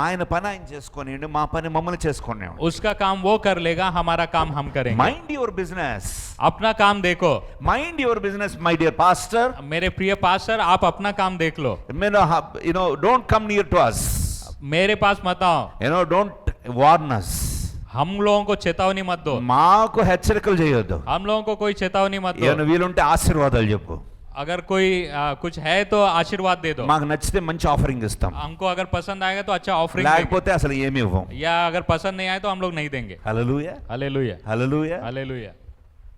ఆయన పని ఆయన చేసుకొని మా పని మమ్మల్ని చేసుకునే. उसका काम वो कर लेगा, हमारा काम हम करेंगे. మైండ్ యువర్ బిజినెస్, अपना काम देखो. Mind your business my dear pastor. मेरे प्रिय पास्टर, आप अपना काम देख लो. Don't come near to us. मेरे पास मत आओ. Don't warn us. हम लोगों को चेतावनी मत दो. మాకు హెచ్చరికలు చేయొద్దు. हम लोगों को कोई चेतावनी मत दो. ఏమైనా వీలుంటే ఆశీర్వాదాలు చెప్పు. अगर कोई कुछ है तो आशीर्वाद दे दो. మాకు నచ్చితే మంచి ఆఫరింగ్ ఇస్తాం, हमको अगर पसंद आएगा तो अच्छा ऑफरिंग देंगे, లేకపోతే అసలు ఏమీ ఇవ్వం. या अगर पसंद नहीं आए तो हम लोग नहीं देंगे. హల్లెలూయా हालेलुया హల్లెలూయా. हालेलुया.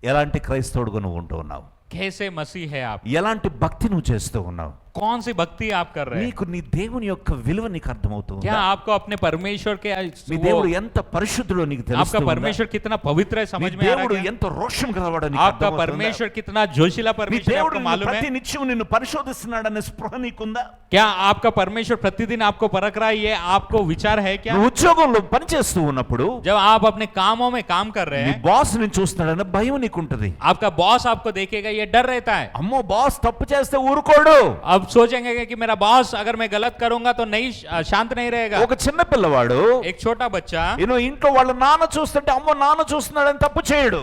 ఎలాంటి క్రైస్తవుడుగా నువ్వు ఉంటూ ఉన్నావు? कैसे मसीह है आप? ఎలాంటి భక్తి నువ్వు చేస్తూ ఉన్నావు? कौन सी भक्ति आप कर रहे हैं? నీకు నీ దేవుని యొక్క విలువ నీకు అర్థమవుతూ क्या ఉందా? आपको अपने परमेश्वर के నీ దేవుడు ఎంత పరిశుద్ధుడో నీకు తెలుస్తూ आपका ఉందా? परमेश्वर कितना पवित्र है నీ समझ में आ रहा దేవుడు है क्या? ఎంత రోషం గలవాడో నీకు आपका అర్థమవుతుందా? परमेश्वर कितना जोशीला నీ परमेश्वर है, దేవుడు आपको నిన్ను मालूम ప్రతి है? నిత్యం నిన్ను పరిశోధిస్తున్నాడనే స్పృహ నీకుందా? क्या आपका परमेश्वर प्रतिदिन आपको परख रहा है, ये आपको विचार है क्या? నువ్వు ఉద్యోగంలో పనిచేస్తూ ఉన్నప్పుడు जब आप अपने कामों में काम कर रहे నీ हैं, బాస్ ని చూస్తున్నాడనే భయం నీకుంటది. आपका बॉस आपको देखेगा, ये डर रहता है. అమ్మో బాస్ తప్పు చేస్తే ఊరుకోడు. अब सोचेंगे कि मेरा बॉस अगर मैं गलत करूंगा तो नहीं, शांत नहीं रहेगा. ఒక చిన్న పిల్లవాడు एक छोटा बच्चा ఇంట్లో వాళ్ళ నాన్న చూస్తుంటే అమ్మో నాన్న చూస్తున్నాడని తప్పు చేయడు.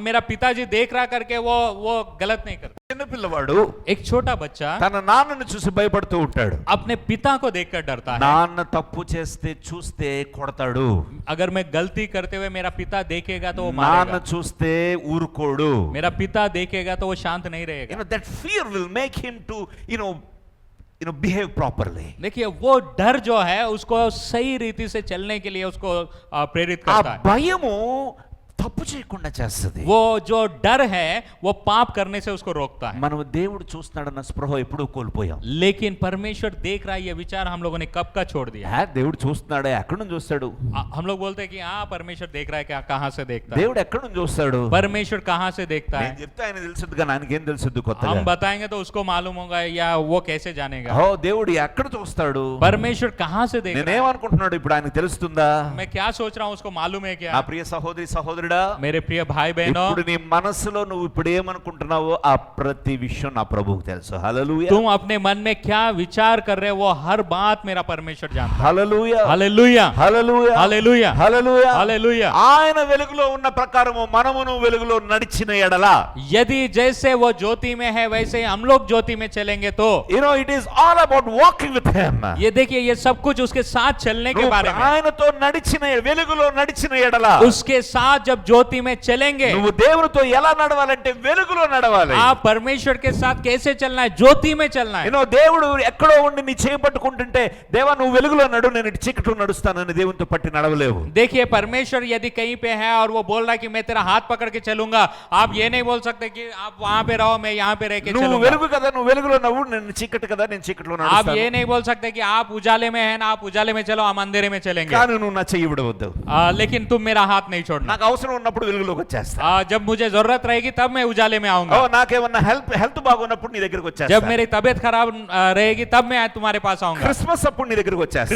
मेरा पिताजी देख रहा करके वो गलत नहीं करता. చిన్న పిల్లవాడు एक छोटा बच्चा తన నాన్నని చూసి భయపడుతూ ఉంటాడు. अपने पिता को देखकर डरता है. నాన్న తప్పు చేస్తే చూస్తే కొడతాడు. अगर मैं गलती करते हुए मेरा पिता देखेगा तो वो నాన్న मारेगा. చూస్తే ఊరుకోడు. मेरा पिता देखेगा तो वो शांत नहीं रहेगा. that fear will make him to behave properly. देखिए वो डर जो है उसको सही रीति से चलने के लिए उसको प्रेरित ఆ करता है. భయము తప్పు చేయకుండా చేస్తుంది. वो जो डर है वो पाप करने से उसको रोकता है. మనం దేవుడు చూస్తున్నాడన్న స్పృహ ఎప్పుడూ కోల్పోయాం. लेकिन परमेश्वर देख रहा है, ये विचार हम लोगों ने कब का छोड़ दिया. దేవుడు చూస్తున్నాడే, ఎక్కడి నుంచి చూస్తాడు? हम लोग बोलते हैं कि हाँ परमेश्वर देख रहा है, क्या कहाँ से देखता है? దేవుడు ఎక్కడి నుంచి చూస్తాడు? परमेश्वर कहाँ से देखता నేను है? చెప్తే ఆయన తెలుసుద్ది కానీ ఆయనకేం తెలుసుద్ది కొత్తగా? हम बताएंगे तो उसको मालूम होगा, या वो कैसे जानेगा? ఓ దేవుడు ఎక్కడ చూస్తాడు? परमेश्वर कहाँ से देख रहा है? నేనేమనుకుంటున్నాడు ఇప్పుడు ఆయనకు తెలుస్తుందా? मैं क्या सोच रहा हूँ उसको मालूम है నా क्या? ప్రియ సహోదరి సహోదరుడా, मेरे प्रिय भाई बहनों, ఇప్పుడు నీ మనసులో నువ్వు ఇప్పుడు ఏమనుకుంటున్నావో ఆ ప్రతి విషయం నా ప్రభువుకు తెలుసు. హల్లెలూయా तुम अपने मन में क्या विचार कर रहे हो वो हर बात मेरा परमेश्वर जानता है. Hallelujah hallelujah hallelujah hallelujah hallelujah hallelujah. ఆయన వెలుగులో ఉన్న ప్రకారము మనమును వెలుగులో నడిచిన ఎడల, यदि जैसे वो ज्योति में है वैसे ही हम लोग ज्योति में चलेंगे तो it is all about walking with him. ये देखिए ये सब कुछ उसके साथ चलने के నువ్వు बारे में. ఆయనతో నడిచిన వెలుగులో నడిచిన ఎడల, उसके साथ जब ज्योति में चलेंगे, నువ్వు దేవునితో ఎలా నడవాలంటే వెలుగులో నడవాలి. आप परमेश्वर के साथ कैसे चलना है? ज्योति में चलना है. దేవుడు ఎక్కడో ఉండి నీ చేయి పట్టుకుంటుంటే దేవా నువ్వు వెలుగులో నడు, నేను ఇటు చీకట్లో నడుస్తానని దేవునితో పట్టి నడవలేవు. देखिए परमेश्वर यदि कहीं पे है और वो बोल रहा है कि मैं तेरा हाथ पकड़ के चलूंगा, आप ये नहीं बोल सकते कि आप वहां पे रहो मैं यहाँ पे रह के నువ్వు चलूंगा. వెలుగు కదా, నువ్వు వెలుగులో నవ్వు, నేను చీకటి కదా, నేను చీకట్లో आप నడుస్తాను. ये नहीं बोल सकते कि आप उजाले में है ना, आप उजाले में चलो, हम अंधेरे में चलेंगे. కానీ నువ్వు నా చెయ్యి విడవద్దు. लेकिन तुम मेरा हाथ नहीं छोड़ना. నాకు అవసరం ఉన్నప్పుడు వెలుగులోకి వచ్చేస్తా. जब मुझे जरूरत रहेगी तब मैं उजाले में आऊंगा. నాకేమన్నా హెల్త్ బాగున్నప్పుడు నీ దగ్గరికి వచ్చేస్తా. जब मेरी तबीयत खराब रहेगी तब मैं तुम्हारे पास आऊंगा. క్రిస్మస్ అప్పుడు నీ దగ్గరికి వచ్చేస్తా.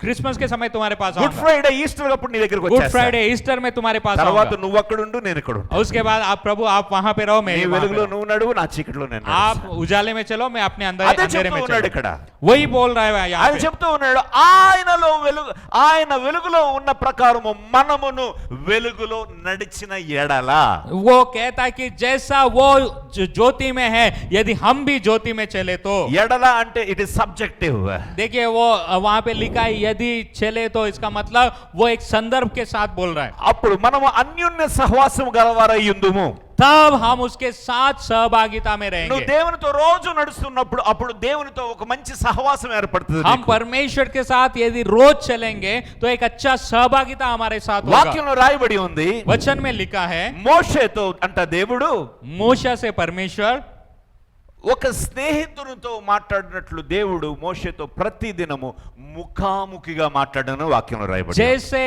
क्रिसमस के समय तुम्हारे पास గుడ్ आऊंगा. ఫ్రైడే ఈస్టర్ అప్పుడు నీ దగ్గరికి गुड వచ్చేస్తా. फ्राइडे ईस्टर में तुम्हारे पास తర్వాత आऊंगा. నువ్వు అక్కడ ఉండు, నేను ఇక్కడ ఉంటా. उसके बाद आप प्रभु आप वहां पे रहो, मैं నీ वहां पे వెలుగులో रहूं. నువ్వు నడువు, నా చీకట్లో నేను आप నడుస్తా. उजाले में चलो, मैं अपने అదే अंधेरे చెప్తూ में ఉన్నాడు चलो. ఇక్కడ. वही बोल रहा है यहाँ ఆయన पे. చెప్తూ ఉన్నాడు ఆయన వెలుగులో ఉన్న ప్రకారము మనమును వెలుగు వెలుగులో నడిచిన ఎడల, वो कहता है कि जैसा वो ज्योति में है यदि हम भी ज्योति में चले तो। ఎడల అంటే ఇట్ ఇస్ సబ్జెక్టివ్. देखिए वो वहां पे लिखा है यदि चले तो, इसका मतलब वो एक संदर्भ के साथ बोल रहा है। అప్పుడు మనము అన్యోన్య సహవాసం గలవారయ్యుందుము. तब हम उसके साथ सहभागिता में నువ్వు रहेंगे। దేవునితో రోజు నడుస్తున్నప్పుడు అప్పుడు దేవునితో ఒక మంచి సహవాసం ఏర్పడుతుంది हम నీకు. परमेश्वर के साथ यदि रोज चलेंगे तो एक अच्छा सहभागिता हमारे साथ होगा। వాక్యంలో రాయబడి ఉంది, वचन में लिखा है మోషేతో అంట దేవుడు मूसा से परमेश्वर ఒక స్నేహితునితో మాట్లాడినట్లు దేవుడు మోషేతో ప్రతి దినము ముఖాముఖిగా మాట్లాడను వాక్యంలో రాయబడింది. जैसे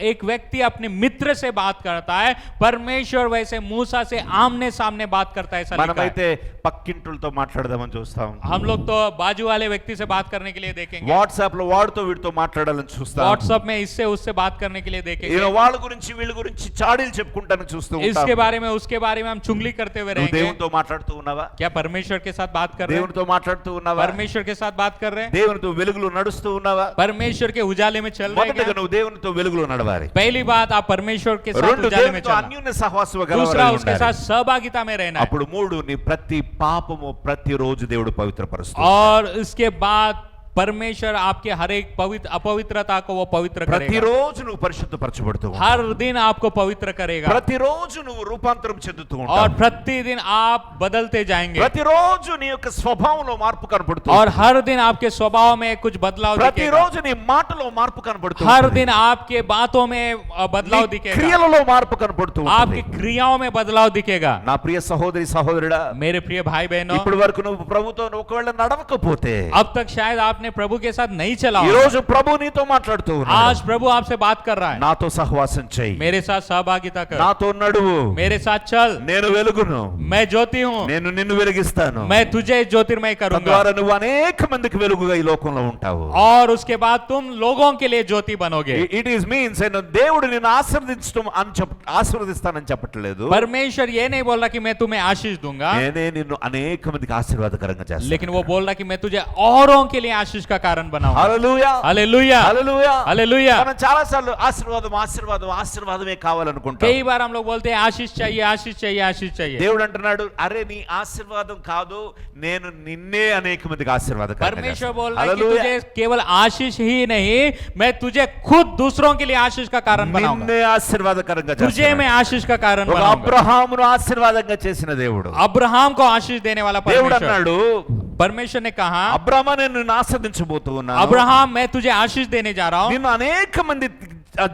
एक व्यक्ति अपने मित्र से बात करता है, परमेश्वर वैसे मूसा से आमने सामने बात करता है, ऐसा लिखा है। మనమైతే పక్కింటులతో మాట్లాడదామని చూస్తాం. हम लोग तो बाजू वाले व्यक्ति से बात करने के लिए देखेंगे, వాట్సాప్ లో వాడితో వీడితో మాట్లాడాలని చూస్తాం. व्हाट्सएप में इससे उससे बात करने के लिए देखेंगे, వాళ్ళ గురించి వీళ్ళ గురించి చాడీలు చెప్పుకుంటాను చూస్తూ ఉంటాం. इसके बारे में उसके बारे में हम चुगली करते हुए నువ్వు रहेंगे। దేవునితో మాట్లాడుతూ ఉన్నావా? क्या परमेश्वर के साथ बात कर रहे हैं? దేవునితో మాట్లాడుతూ ఉన్నావా? परमेश्वर के साथ बात कर रहे हैं? దేవునితో వెలుగులో నడుస్తూ ఉన్నావా? परमेश्वर के उजाले में चल रहे हैं మొదటగా क्या? నువ్వు దేవునితో వెలుగులో నడవాలి. पहली बात, आप परमेश्वर के साथ రెండు उजाले में దేవునితో चलना। అన్యోన్య సహవాసం दूसरा, గలవారై उसके ఉండాలి. साथ सहभागिता में रहना है। అప్పుడు మూడు, నీ ప్రతి పాపము ప్రతిరోజు దేవుడు పవిత్రపరుస్తాడు. और इसके बाद परमेश्वर आपके हर एक अपवित्रता को वो पवित्र करेगा। ప్రతిరోజు నువ్వు పరిశుద్ధపరచబడుతూ ఉంటావు. हर दिन आपको पवित्र करेगा ప్రతిరోజు నువ్వు రూపాంతరం చెందుతూ और ఉంటావు. प्रतिदिन आप बदलते जाएंगे ప్రతిరోజు నీ యొక్క స్వభావంలో మార్పు కనబడుతూ और ఉంటుంది. हर दिन आपके स्वभाव में कुछ बदलाव दिखेगा। ప్రతిరోజు నీ మాటలో మార్పు కనబడుతూ हर ఉంటుంది. दिन आपके बातों में बदलाव నీ दिखेगा, క్రియలలో మార్పు కనబడుతూ आपकी ఉంటుంది. क्रियाओं में बदलाव दिखेगा। నా ప్రియ సహోదరి సహోదరుడా, मेरे प्रिय भाई बहनों, ఇప్పటి వరకు నువ్వు ప్రభుతో ఒకవేళ నడవకపోతే अब तक शायद आपने प्रभु के साथ नहीं चला ఈ होगा। రోజు ప్రభు నీతో మాట్లాడుతూ ఉన్నాడు. आज प्रभु आपसे बात कर रहा है, నాతో సహవాసం చెయ్యి, मेरे साथ सहभागिता कर, నాతో నడువు, मेरे साथ चल, నేను వెలుగును, मैं ज्योति हूँ, నేను నిన్ను వెలిగిస్తాను. मैं तुझे ज्योतिर्मय करूंगा తద్వారా నువ్వు అనేక మందికి వెలుగుగా ఈ లోకంలో ఉంటావు. और उसके बाद तुम लोगों के लिए ज्योति बनोगे। ఇట్ ఈస్ మీన్స్ దేవుడు నిన్ను ఆశీర్వదించడం ఆశీర్వదిస్తానని చెప్పట్లేదు. परमेश्वर ये नहीं बोल रहा कि मैं तुम्हें आशीष दूंगा, నేనే నిన్ను అనేక మందికి ఆశీర్వాదకరంగా చేస్తాను. लेकिन वो बोल रहा कि मैं तुझे औरों के लिए आशीष का कारण बनाऊंगा। హల్లెలూయా, हालेलुया, హల్లెలూయా, हालेलुया। మనం చాలా సార్లు ఆశీర్వాదం ఆశీర్వాదం ఆశీర్వాదమే కావాలనుకుంటాం. कई बार हम लोग बोलते हैं आशीष चाहिए, आशीष चाहिए, आशीष चाहिए। దేవుడు అంటున్నాడు, అరే నీ ఆశీర్వాదం కాదు, నేను నిన్నే అనేక మందికి ఆశీర్వాదకరంగా परमेश्वर చేస్తాను. बोल रहा है कि హల్లెలూయా. तुझे केवल आशीष ही नहीं, मैं तुझे खुद दूसरों के लिए आशीष का कारण बनाऊंगा, నిన్నే ఆశీర్వాదకరంగా तुझे చేస్తాను. मैं आशीष का कारण ఒక बनाऊंगा। అబ్రహామును ఆశీర్వాదంగా చేసిన దేవుడు. अब्राहम को आशीष देने वाला దేవుడు परमेश्वर। అన్నాడు, परमेश्वर ने कहा, అబ్రహామా నేను నిన్ను ఆశీర్వదించబోతూ ఉన్నాను. अब्राहम मैं तुझे आशीष देने जा रहा हूँ నిన్ను అనేక మంది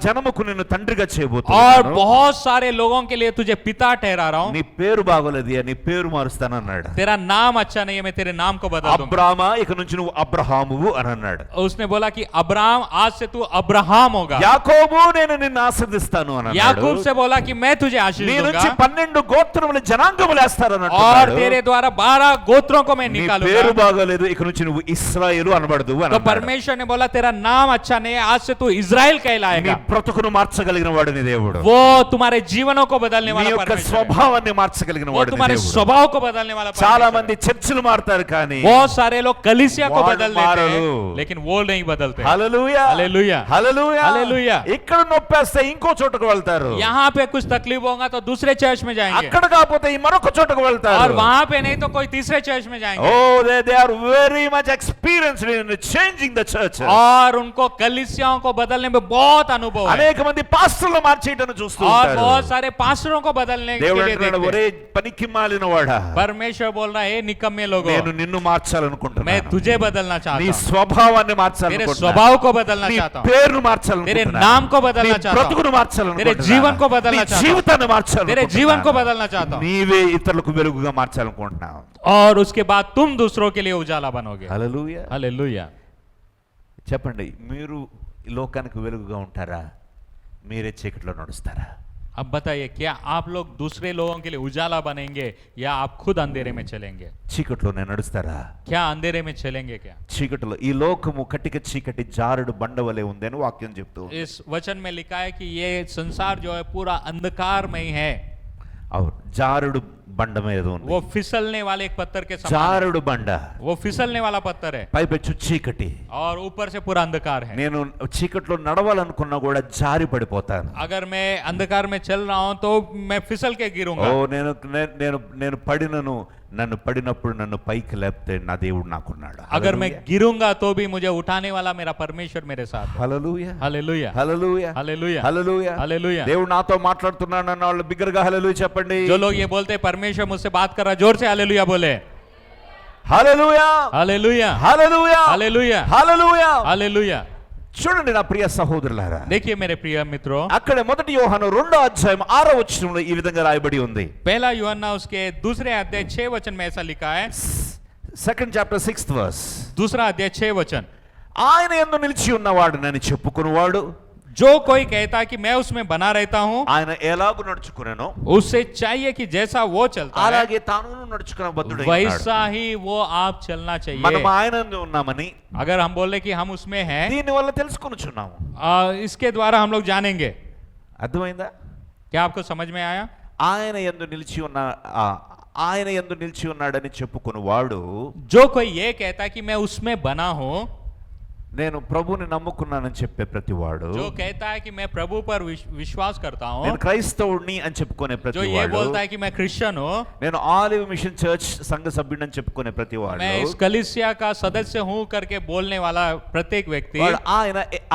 జనముకు నిన్ను తండ్రిగా और చేయబోతున్నాను. बहुत सारे लोगों के लिए तुझे पिता ठहरा रहा हूँ। నీ పేరు బాగోలేదు, నీ పేరు మారుస్తానన్నాడు. तेरा नाम अच्छा नहीं है, मैं तेरे नाम को बदल दूंगा। అబ్రామా ఇక నుంచి నువ్వు అబ్రహామువు అని అన్నాడు. उसने बोला कि अब्राहम आज से तू अब्राहम होगा। యాకోబు నేను నిన్ను ఆశీర్వదిస్తాను అని అన్నాడు. याकूब से बोला कि मैं तुझे आशीष నీ दूंगा నుంచి 12 గోత్రములు జనాంగములు వేస్తారని और అంటున్నాడు. तेरे द्वारा 12 गोत्रों को मैं నీ పేరు निकालूंगा। బాగోలేదు, ఇక నుంచి నువ్వు ఇశ్రాయేలు అనబడదు అని तो అన్నాడు. परमेश्वर ने बोला तेरा नाम अच्छा नहीं है, आज से तू इज़राइल నీ कहलाएगा। బ్రతుకును మార్చగలిగిన వాడు నీ దేవుడు. वो तुम्हारे जीवनों को बदलने నీ वाला యొక్క परमेश्वर है। స్వభావాన్ని మార్చగలిగిన वो వాడు నీ तुम्हारे దేవుడు. स्वभाव को बदलने वाला చాలా परमेश्वर है। మంది చర్చిలు మారుతారు కానీ बहुत सारे लोग कलीसिया को వాళ్ళు बदल देते మారరు। हैं, लेकिन वो नहीं बदलते। హల్లెలూయా, హల్లెలూయా, హల్లెలూయా, హల్లెలూయా। ఇక్కడ నొప్పేస్తే ఇంకో చోటుకు వెళ్తారు, यहाँ पे कुछ तकलीफ होगा तो दूसरे चर्च में जाएंगे అక్కడ కాకపోతే ఈ మరొక చోటుకు और వెళ్తారు. वहां पे नहीं तो कोई तीसरे चर्च में जाएंगे Oh, they are very much experienced in changing the church. और उनको कलीसियाओं को बदलने में बहुत अनुभव है అనేక మంది పాస్టర్లు మార్చేయటం చూస్తూ और ఉంటారు. बहुत सारे पास्टरों को बदलने के దేవుడు लिए అంటున్నాడు, देखते ఒరే हैं। పనికి మాలిన వాడా, परमेश्वर बोल रहा है, हे निकम्मे लोगों, నేను నిన్ను मैं మార్చాలనుకుంటున్నాను. तुझे बदलना నీ चाहता हूँ, స్వభావాన్ని तेरे మార్చాలనుకుంటున్నాను. स्वभाव को बदलना నీ चाहता हूँ, పేరును तेरे మార్చాలనుకుంటున్నాను. नाम को बदलना నీ चाहता బ్రతుకును हूँ, మార్చాలనుకుంటున్నాను. तेरे जीवन को बदलना నీ चाहता हूँ, జీవితాన్ని तेरे మార్చాలనుకుంటున్నాను. जीवन को बदलना चाहता हूँ నీవే ఇతరులకు వెలుగుగా మార్చాలనుకుంటున్నావు. और उसके बाद तुम दूसरों के लिए उजाला बनोगे। హల్లెలూయా. हालेलुया। చెప్పండి, మీరు ఈ లోకానికి వెలుగుగా ఉంటారా, మీరే చీకట్లో నడుస్తారా? अब बताइए, क्या आप लोग दूसरे लोगों के लिए उजाला बनेंगे या आप खुद अंधेरे में चलेंगे? చీకట్లోనే నడుస్తారా? क्या अंधेरे में चलेंगे? क्या చీకటిలో ఈ లోకము కటిక చీకటి జారుడు బండవలే ఉంది అని వాక్యం చెప్తూ ఉంది. इस वचन में लिखा है कि ये संसार जो है पूरा अंधकार में ही है। అవును, జారుడు బండ మీద ఉంది. वो फिसलने वाले एक पत्थर के समान है। జారుడు బండ, वो फिसलने वाला पत्थर है పైపెచ్చు చీకటి. और ऊपर से पूरा अंधकार है। నేను చీకట్లో నడవాలనుకున్నా కూడా జారి పడిపోతాను. अगर मैं अंधकार में चल रहा हूं तो मैं फिसल के गिरूंगा। ఓ నేను నేను నేను పడినను, నన్ను పడినప్పుడు నన్ను పైకి లేపితే నా దేవుడు నాకున్నాడు. अगर मैं गिरूंगा तो भी मुझे उठाने वाला मेरा परमेश्वर मेरे साथ है। Hallelujah, hallelujah hallelujah, hallelujah hallelujah. Hallelujah. దేవుడు నాతో మాట్లాడుతున్నాడు అన్న వాళ్ళు బిగ్గరగా హల్లెలూయా చెప్పండి. जो लोग ये बोलते हैं परमेश्वर मुझसे बात कर रहा है, जोर से हालेलुया बोले। Hallelujah, hallelujah hallelujah, hallelujah hallelujah. Hallelujah. చూడండి నా ప్రియ సహోదరులారా, देखिए मेरे प्रिय मित्रों, అక్కడ మొదటి యోహాను 2:6 ఈ విధంగా రాయబడి ఉంది. पहला यूहन्ना उसके दूसरे अध्याय 6 वचन में ऐसा लिखा है। 2nd chapter 6th verse. दूसरा अध्याय 6 वचन, ఆయన యందు నిలిచి ఉన్నవాడు నన్ను చెప్పుకునేవాడు, जो कोई कहता कि मैं उसमें बना रहता हूँ, ఆయన ఎలాగూ నడుచుకునేనో उससे चाहिए कि जैसा वो चलता है అలాగే తాను నడుచుకున్న బద్దుడై ఉన్నాడు. वैसा ही वो आप चलना चाहिए। మనం ఆయన యందు ఉన్నామని अगर हम बोले कि हम उसमें हैं, దీని వల్ల తెలుసుకొనుచున్నాము. इसके द्वारा हम लोग जानेंगे। అర్థమైందా? क्या आपको समझ में आया? ఆయన యందు నిలిచి ఉన్న ఆయన యందు నిలిచి ఉన్నాడని చెప్పుకునేవాడు, जो कोई ये कहता कि मैं उसमें बना हूँ, నేను ప్రభువుని నమ్ముకున్నానని చెప్పే ప్రతివాడు, जो कहता है कि मैं प्रभु पर विश्वास करता हूँ, నేను క్రైస్తవుడిని అని చెప్పుకునే जो ये ప్రతివాడు, बोलता है कि मैं क्रिश्चियन हूँ, నేను ఆలివ్ మిషన్ చర్చ్ సంఘ సభ్యుడని చెప్పుకునే ప్రతివాడు, मैं इस कलीसिया का सदस्य हूँ करके बोलने वाला प्रत्येक व्यक्ति, వాడు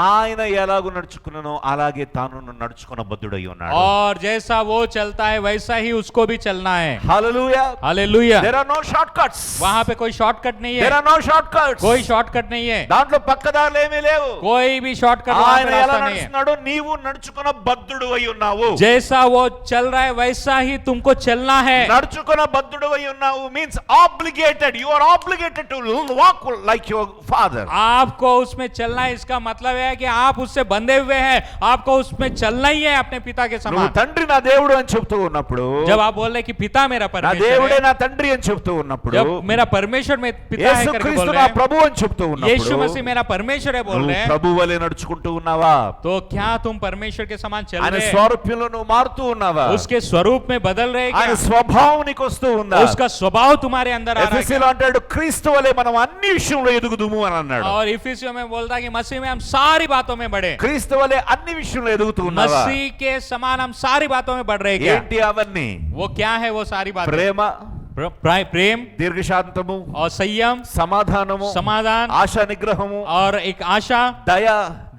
ఆయన ఎలాగూ నడుచుకున్నానో అలాగే తాను నడుచుకున్న బద్దుడై ఉన్నాడు. और जैसा वो चलता है वैसा ही उसको भी चलना है। Hallelujah. Hallelujah. There are no shortcuts. वहां पे कोई शॉर्टकट नहीं There है, are no shortcuts. कोई शॉर्टकट नहीं है, దాంట్లో పక్కదారులు ఏమీ లేవు. कोई भी शॉर्टकट वहां ఆయన पे ఎలా रास्ता नहीं है। నడుస్తున్నాడో నీవు నడుచుకున్న బద్దుడు అయి ఉన్నావు. जैसा वो चल रहा है वैसा ही तुमको चलना है। నడుచుకున్న బద్దుడు అయి ఉన్నావు means obligated. You are obligated to walk like your father. आपको उसमें चलना है, इसका मतलब है कि आप उससे बंधे हुए हैं, आपको उसमें चलना ही है अपने पिता के నువ్వు समान। తండ్రి నా దేవుడు అని చెప్తూ ఉన్నప్పుడు, जब आप बोल रहे हैं कि पिता मेरा నా परमेश्वर దేవుడే है, నా తండ్రి అని చెప్తూ ఉన్నప్పుడు, जब मेरा परमेश्वर में पिता है करके बोल యేసుక్రీస్తు रहे నా हैं, ప్రభు అని చెప్తూ यीशु ఉన్నప్పుడు, मसीह मेरा परमेश्वर है बोल నువ్వు रहे हैं, ప్రభు వలె నడుచుకుంటూ ఉన్నావా? तो क्या तुम परमेश्वर के समान चल ఆయన रहे हैं? స్వరూపంలో నువ్వు మారుతూ ఉన్నావా? उसके स्वरूप में बदल रहे हैं ఆయన क्या? స్వభావం నీకు వస్తూ ఉందా? उसका स्वभाव तुम्हारे अंदर आ रहा है ఎఫెసీలో అంటాడు క్రీస్తు వలె మనం అన్ని విషయంలో ఎదుగుదుము అని అన్నాడు. क्या? और इफिसियों में बोलता है कि मसीह में हम सारी बातों में बढ़े। క్రీస్తు వలె అన్ని విషయంలో ఎదుగుతూ ఉన్నావా? मसीह के समान हम सारी बातों में बढ़ रहे हैं क्या? ఏంటి అవన్నీ? वो क्या है? वो सारी बातें ప్రేమ, प्रेम దీర్ఘశాంతము, और संयम, సమాధానము, समाधान ఆశా నిగ్రహము, और एक आशा, దయ,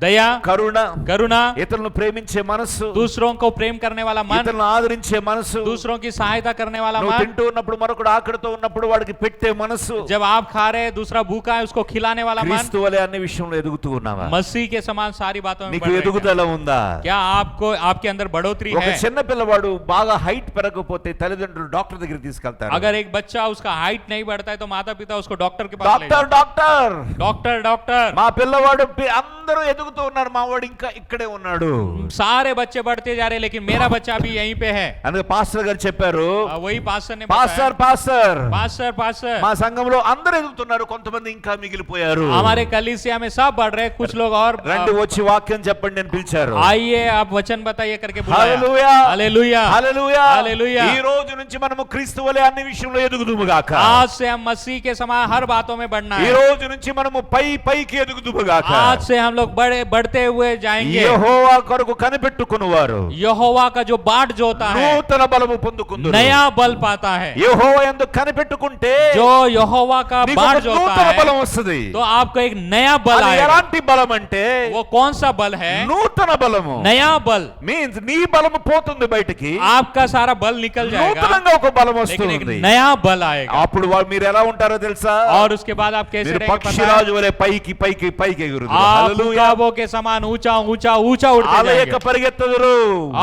दया, కరుణ, करुणा, ఇతరులను ప్రేమించే మనస్సు, दूसरों को प्रेम करने वाला मन, ఇతరులను ఆదరించే మనస్సు, दूसरों की सहायता करने वाला నువ్వు मन। తింటూ ఉన్నప్పుడు మరొకడు ఆకలితో ఉన్నప్పుడు వాడికి పెట్టే మనస్సు. जब आप खा रहे हैं दूसरा भूखा है उसको खिलाने वाला मन। క్రీస్తు వలె అన్ని విషయంలో ఎదుగుతూ ఉన్నావా? मसीह के समान सारी बातों में నీకు बढ़ रहे हैं ఎదుగుదల ఉందా? क्या? क्या आपको आपके अंदर बढ़ोतरी ఒక है? చిన్న పిల్లవాడు బాగా హైట్ పెరగకపోతే తల్లిదండ్రులు డాక్టర్ దగ్గరికి తీసుకెళ్తారు. अगर एक बच्चा उसका हाइट नहीं बढ़ता है तो माता पिता उसको डॉक्टर के पास ले డాక్టర్ जाते డాక్టర్ हैं। Doctor doctor. మా పిల్లవాడు అందరూ ఎదుగుతూ ఉన్నారు, మా వాడు ఇంకా ఇక్కడే ఉన్నాడు. सारे बच्चे बढ़ते जा रहे हैं लेकिन मेरा बच्चा भी यहीं पे है। అందుకే పాస్టర్ గారు చెప్పారు, वही पास्टर ने పాస్టర్ बताया। పాస్టర్ पास्टर पास्टर మా సంఘంలో అందరూ ఎదుగుతున్నారు, కొంతమంది ఇంకా మిగిలిపోయారు. हमारे कलीसिया में सब बढ़ रहे हैं, कुछ लोग और రండి వచ్చి వాక్యం చెప్పండి అని పిలిచారు. आइए आप वचन बताइए करके बुलाया। హల్లెలూయా, हालेलुया హల్లెలూయా, हालेलुया। ఈ రోజు నుంచి మనము క్రీస్తు వలె అన్ని విషయంలో ఎదుగుదుము గాక. आज से हम मसीह के समान हर बातों में बढ़ना ఈ है। రోజు నుంచి మనము పైకి ఎదుగుదుము గాక. आज से हम लोग बढ़ते हुए जाएंगे। యెహోవా కొరకు కనిపెట్టుకునివారు यहोवा का जो बाट जोता है నూతన బలము పొందుకుందురు. नया बल पाता है। యెహోవా యందు కనిపెట్టుకుంటే जो यहोवा का నీకు बाट ఒక जोता నూతన है బలం వస్తుంది. तो आपको एक नया बल అది आएगा। ఎలాంటి బలం అంటే वो कौन सा बल है? నూతన బలము. नया बल। మీన్స్ నీ బలము పోతుంది బయటికి, आपका सारा बल निकल जाएगा నూతనంగా ఒక బలం लेकिन एक వస్తుంది. नया बल आएगा। అప్పుడు మీరు ఎలా ఉంటారో తెలుసా? और उसके बाद आप कैसे మీరు रहेंगे पता है? పక్షిరాజు వలె పైకి పైకి పైకి ఎగురుదురు. आप హల్లెలూయా. उकाबों के समान ऊंचा ऊंचा ऊंचा उड़ते అలయక जाएंगे పరిగెత్తదురు,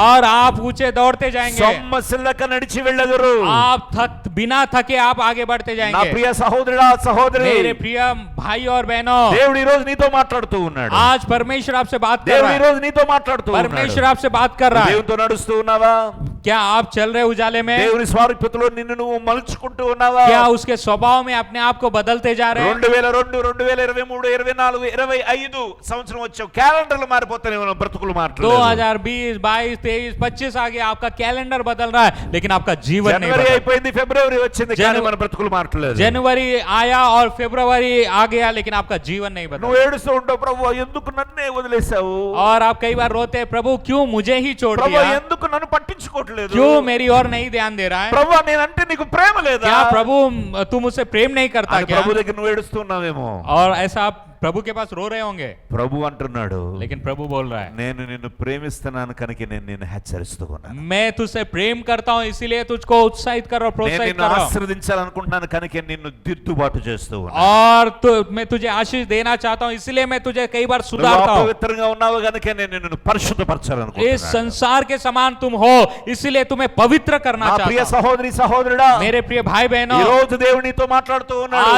और आप ऊंचे दौड़ते जाएंगे। సొమ్మసిల్లక నడిచి వెళ్ళదురు. आप बिना थके आप आगे बढ़ते నా जाएंगे। ప్రియ సహోదరుడా సహోదరి, मेरे प्रिय भाई और बहनों, దేవుడు ఈ రోజు నీతో మాట్లాడుతూ ఉన్నాడు. आज परमेश्वर आपसे बात कर దేవుడు रहा ఈ है। రోజు నీతో మాట్లాడుతూ ఉన్నాడు. परमेश्वर आपसे बात कर रहा है। దేవునితో నడుస్తూ ఉన్నావా? क्या आप चल रहे उजाले में? దేవుని స్వారూప్యతలో నిన్ను నువ్వు మలుచుకుంటూ ఉన్నావా? क्या उसके स्वभाव में अपने आप को बदलते जा रहे हैं? 2002 2023 24 25 సంవత్సరం వచ్చావు, క్యాలెండర్లు మారిపోతాయి, మన బ్రతుకులు మారట్లేదు. 2020 22 23 25 आ गया, आपका कैलेंडर बदल रहा है लेकिन आपका जीवन नहीं జనవరి बदल। అయిపోయింది, ఫిబ్రవరి వచ్చింది, కానీ మన బ్రతుకులు మారట్లేదు. जनवरी आया और फरवरी आ गया लेकिन आपका जीवन नहीं बदला। నువ్వు ఏడుస్తూ ఉంటావు, ప్రభువా ఎందుకు నన్నే వదిలేసావు? और आप कई बार रोते हैं, प्रभु क्यों मुझे ही छोड़ ప్రభువా दिया? ఎందుకు నన్ను పట్టించుకోవట్లేదు? क्यों मेरी ओर नहीं ध्यान दे रहा है? ప్రభువా నేనంటే నీకు ప్రేమ లేదా? क्या प्रभु तू मुझसे प्रेम नहीं करता అని क्या? ప్రభు దగ్గర నువ్వు ఏడుస్తున్నావేమో. और ऐसा आप प्रभु के पास रो रहे होंगे, ప్రభు అంటున్నాడు, लेकिन प्रभु बोल रहा है నేను నిన్ను ప్రేమిస్తున్నాను కనుక నేను నిన్ను హెచ్చరిస్తూ ఉన్నాను. मैं तुझसे प्रेम करता हूं इसीलिए तुझको उत्साहित कर रहा हूं, నేను प्रोत्साहित నిన్ను कर रहा हूं। ఆశీర్వదించాలనుకుంటున్నాను కనుక నిన్ను దిద్దుబాటు చేస్తూ ఉన్నాను. और मैं तुझे आशीष देना चाहता हूं इसलिए मैं तुझे कई बार నువ్వు सुधारता हूं। అపవిత్రంగా ఉన్నావు కనుక నేను నిన్ను इस పరిశుద్ధపరచాలనుకుంటున్నాను. संसार के समान तुम हो इसलिए तुम्हें पवित्र करना నా ప్రియ चाहता हूं। సహోదరి సహోదరుడా, मेरे प्रिय भाई ఈ बहनों, రోజు దేవుడు నీతో మాట్లాడుతూ ఉన్నాడు.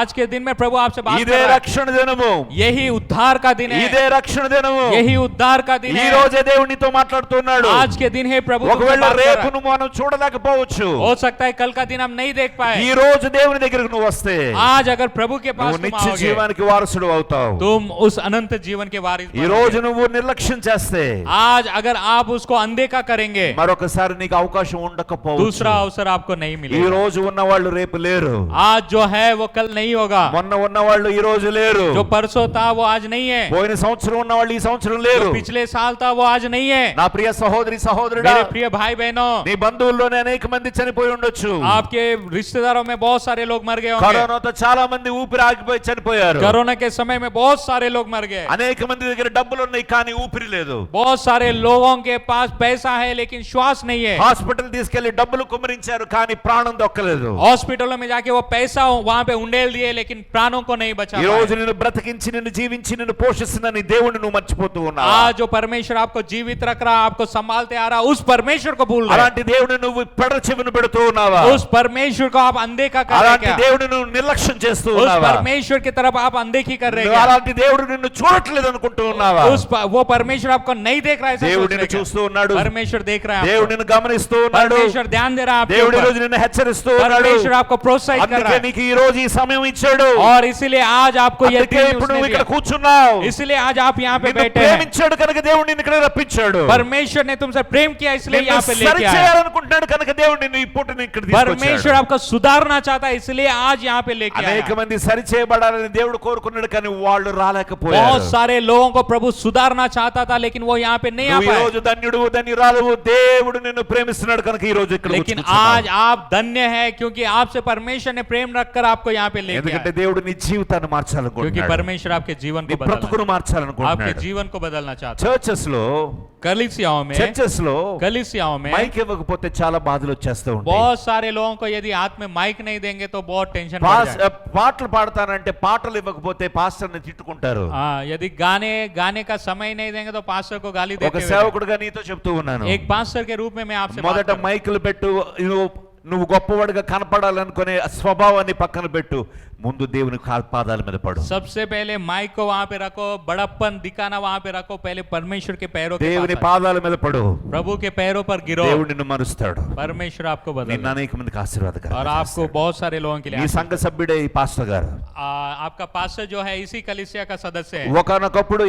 आज के दिन में प्रभु आपसे बात कर ఇదే रहा है। రక్షణ దినము, यही उद्धार का दिन है, ఇదే రక్షణ దినము. यही उद्धार का दिन ఈ है। రోజే దేవుడు నీతో మాట్లాడుతున్నాడు. आज के दिन है प्रभु तुमसे ఒకవేళ बात कर రేపు रहा है। నువ్వు మనం చూడలేకపోవచ్చు, हो सकता है कल का दिन हम नहीं देख ఈ पाए। రోజు దేవుని దగ్గరకు నువ్వు వస్తే आज अगर प्रभु के पास నువ్వు तुम నిత్య आओगे, జీవానికి వారసుడు అవుతావు. तुम उस अनंत जीवन के वारिस ఈ రోజు నువ్వు నిర్లక్ష్యం చేస్తే आज अगर आप उसको अनदेखा करेंगे, మరొకసారి నీకు అవకాశం ఉండకపోవచ్చు. दूसरा अवसर आपको नहीं ఈ मिलेगा। రోజు ఉన్న వాళ్ళు రేపు లేరు, आज जो है वो कल नहीं होगा, మొన్న ఉన్న వాళ్ళు ఈ రోజు లేరు, जो परसों था वो आज नहीं है, పోయిన సంవత్సరం ఉన్న వాళ్ళు ఈ సంవత్సరం లేరు. जो पिछले साल था वो आज नहीं है। నా ప్రియ సహోదరి సహోదరుడా, मेरे प्रिय भाई बहनों, నీ బంధువుల్లోనే అనేక మంది చనిపోయి ఉండొచ్చు. आपके रिश्तेदारों में बहुत सारे लोग मर गए होंगे। కరోనాతో చాలా మంది ఊపిరి ఆగిపోయి చనిపోయారు. कोरोना के समय में बहुत सारे लोग मर गए। అనేక మంది దగ్గర డబ్బులు ఉన్నాయి కానీ ఊపిరి లేదు. बहुत सारे लोगों के पास पैसा है लेकिन श्वास नहीं है। హాస్పిటల్ తీసుకెళ్లి డబ్బులు కుమ్మరించారు కానీ ప్రాణం దొక్కలేదు. हॉस्पिटलों में जाके वो पैसा वहां पे उंडेल दिए लेकिन प्राणों को नहीं बचा ఈ రోజు पाए। నిన్ను బ్రతికించి నిన్ను జీవించి నిన్ను పోషిస్తున్న నీ దేవుడిని నువ్వు మర్చిపోతూ ఉన్నావు. आज जो परमेश्वर आपको जीवित रख रहा, आपको संभालते आ रहा, उस परमेश्वर को भूल रहे। అలాంటి దేవుడిని నువ్వు పెడ చెవిని పెడుతూ ఉన్నావా? उस परमेश्वर को आप अनदेखा कर रहे हैं అలాంటి क्या? దేవుడిని నువ్వు నిర్లక్ష్యం చేస్తూ उस ఉన్నావా? परमेश्वर की तरफ आप अनदेखी कर रहे हैं నువ్వు क्या? అలాంటి దేవుడు నిన్ను చూడట్లేదు అనుకుంటూ ఉన్నావా? वो परमेश्वर आपको नहीं देख रहा है, ऐसा దేవుడు सोच रहे నిన్ను क्या? చూస్తూ ఉన్నాడు. परमेश्वर देख रहा है దేవుడు आपको। నిన్ను గమనిస్తూ ఉన్నాడు. परमेश्वर ध्यान दे रहा है आपके దేవుడు ఈ ऊपर। రోజు నిన్ను హెచ్చరిస్తూ ఉన్నాడు. परमेश्वर आपको प्रोत्साहित कर అందుకే रहा है నీకు ఈ రోజు ఈ సమయం ఇచ్చాడు. और इसीलिए आज आपको ये అందుకే दिन ఇప్పుడు उसने నువ్వు ఇక్కడ दिया। కూర్చున్నావు. इसलिए आज आप यहाँ पे నిన్ను बैठे हैं। ప్రేమించాడు కనుక దేవుడు నిన్ను ఇక్కడ రప్పించాడు. परमेश्वर ने तुमसे प्रेम किया इसलिए నిన్ను यहाँ पे लेके आया। సరిచేయాలనుకుంటున్నాడు కనుక దేవుడు నిన్ను ఈ పూటని ఇక్కడ परमेश्वर తీసుకొచ్చాడు. आपको सुधारना चाहता है इसलिए आज यहाँ पे लेके అనేక आया। మంది సరిచేయబడాలని దేవుడు కోరుకున్నాడు కానీ వాళ్ళు రాలేకపోయారు. बहुत सारे लोगों को प्रभु सुधारना चाहता था लेकिन वो यहाँ पे नहीं आ నువ్వు ఈ पाए। రోజు ధన్యుడు ధన్యురాలు, దేవుడు నిన్ను ప్రేమిస్తున్నాడు కనుక ఈ రోజు ఇక్కడ लेकिन కూర్చున్నావు. आज आप धन्य है क्योंकि आपसे परमेश्वर ने प्रेम रखकर आपको यहाँ पे लेके ఎందుకంటే आया। దేవుడు నీ జీవితాన్ని क्योंकि మార్చాలనుకుంటున్నాడు. परमेश्वर आपके जीवन నీ को बदलना, బ్రతుకును आपके మార్చాలనుకుంటున్నాడు. जीवन को बदलना चाहता है। చర్చెస్ లో कलीसियाओं में మైక్ ఇవ్వకపోతే చాలా బాధలు వచ్చేస్తూ ఉంటాయి. बहुत सारे लोगों को यदि हाथ में माइक नहीं देंगे तो बहुत टेंशन बढ़ जाएगा। పాటలు పాడతానంటే పాటలు ఇవ్వకపోతే పాస్టర్ని తిట్టుకుంటారు. यदि गाने का समय नहीं देंगे तो पास्टर को गाली ఒక देते हुए। సేవకుడిగా నీతో చెప్తూ ఉన్నాను, एक पास्टर के रूप में मैं आपसे बात మొదట कर रहा हूं। మైకులు పెట్టు, నువ్వు గొప్పవాడిగా కనపడాలనుకునే స్వభావాన్ని పక్కన పెట్టు, ముందు దేవుని పాదాల మీద పడు. सबसे पहले माइक को वहां पे रखो, बड़प्पन दिखाना वहां पे रखो, पहले परमेश्वर के पैरों के దేవుని पास आओ। పాదాల మీద పడు. प्रभु के पैरों पर गिरो, దేవుడు నిన్ను మరుస్తాడు. परमेश्वर आपको నిన్ను बदलेगा అనేక మందికి और ఆశీర్వాదకరంగా आपको చేస్తాడు. बहुत सारे लोगों के लिए ఈ సంఘ సభ్యుడే ఈ పాస్టర్ గారు. आपका पास्टर जो है इसी कलीसिया का सदस्य है। ఒకనొకప్పుడు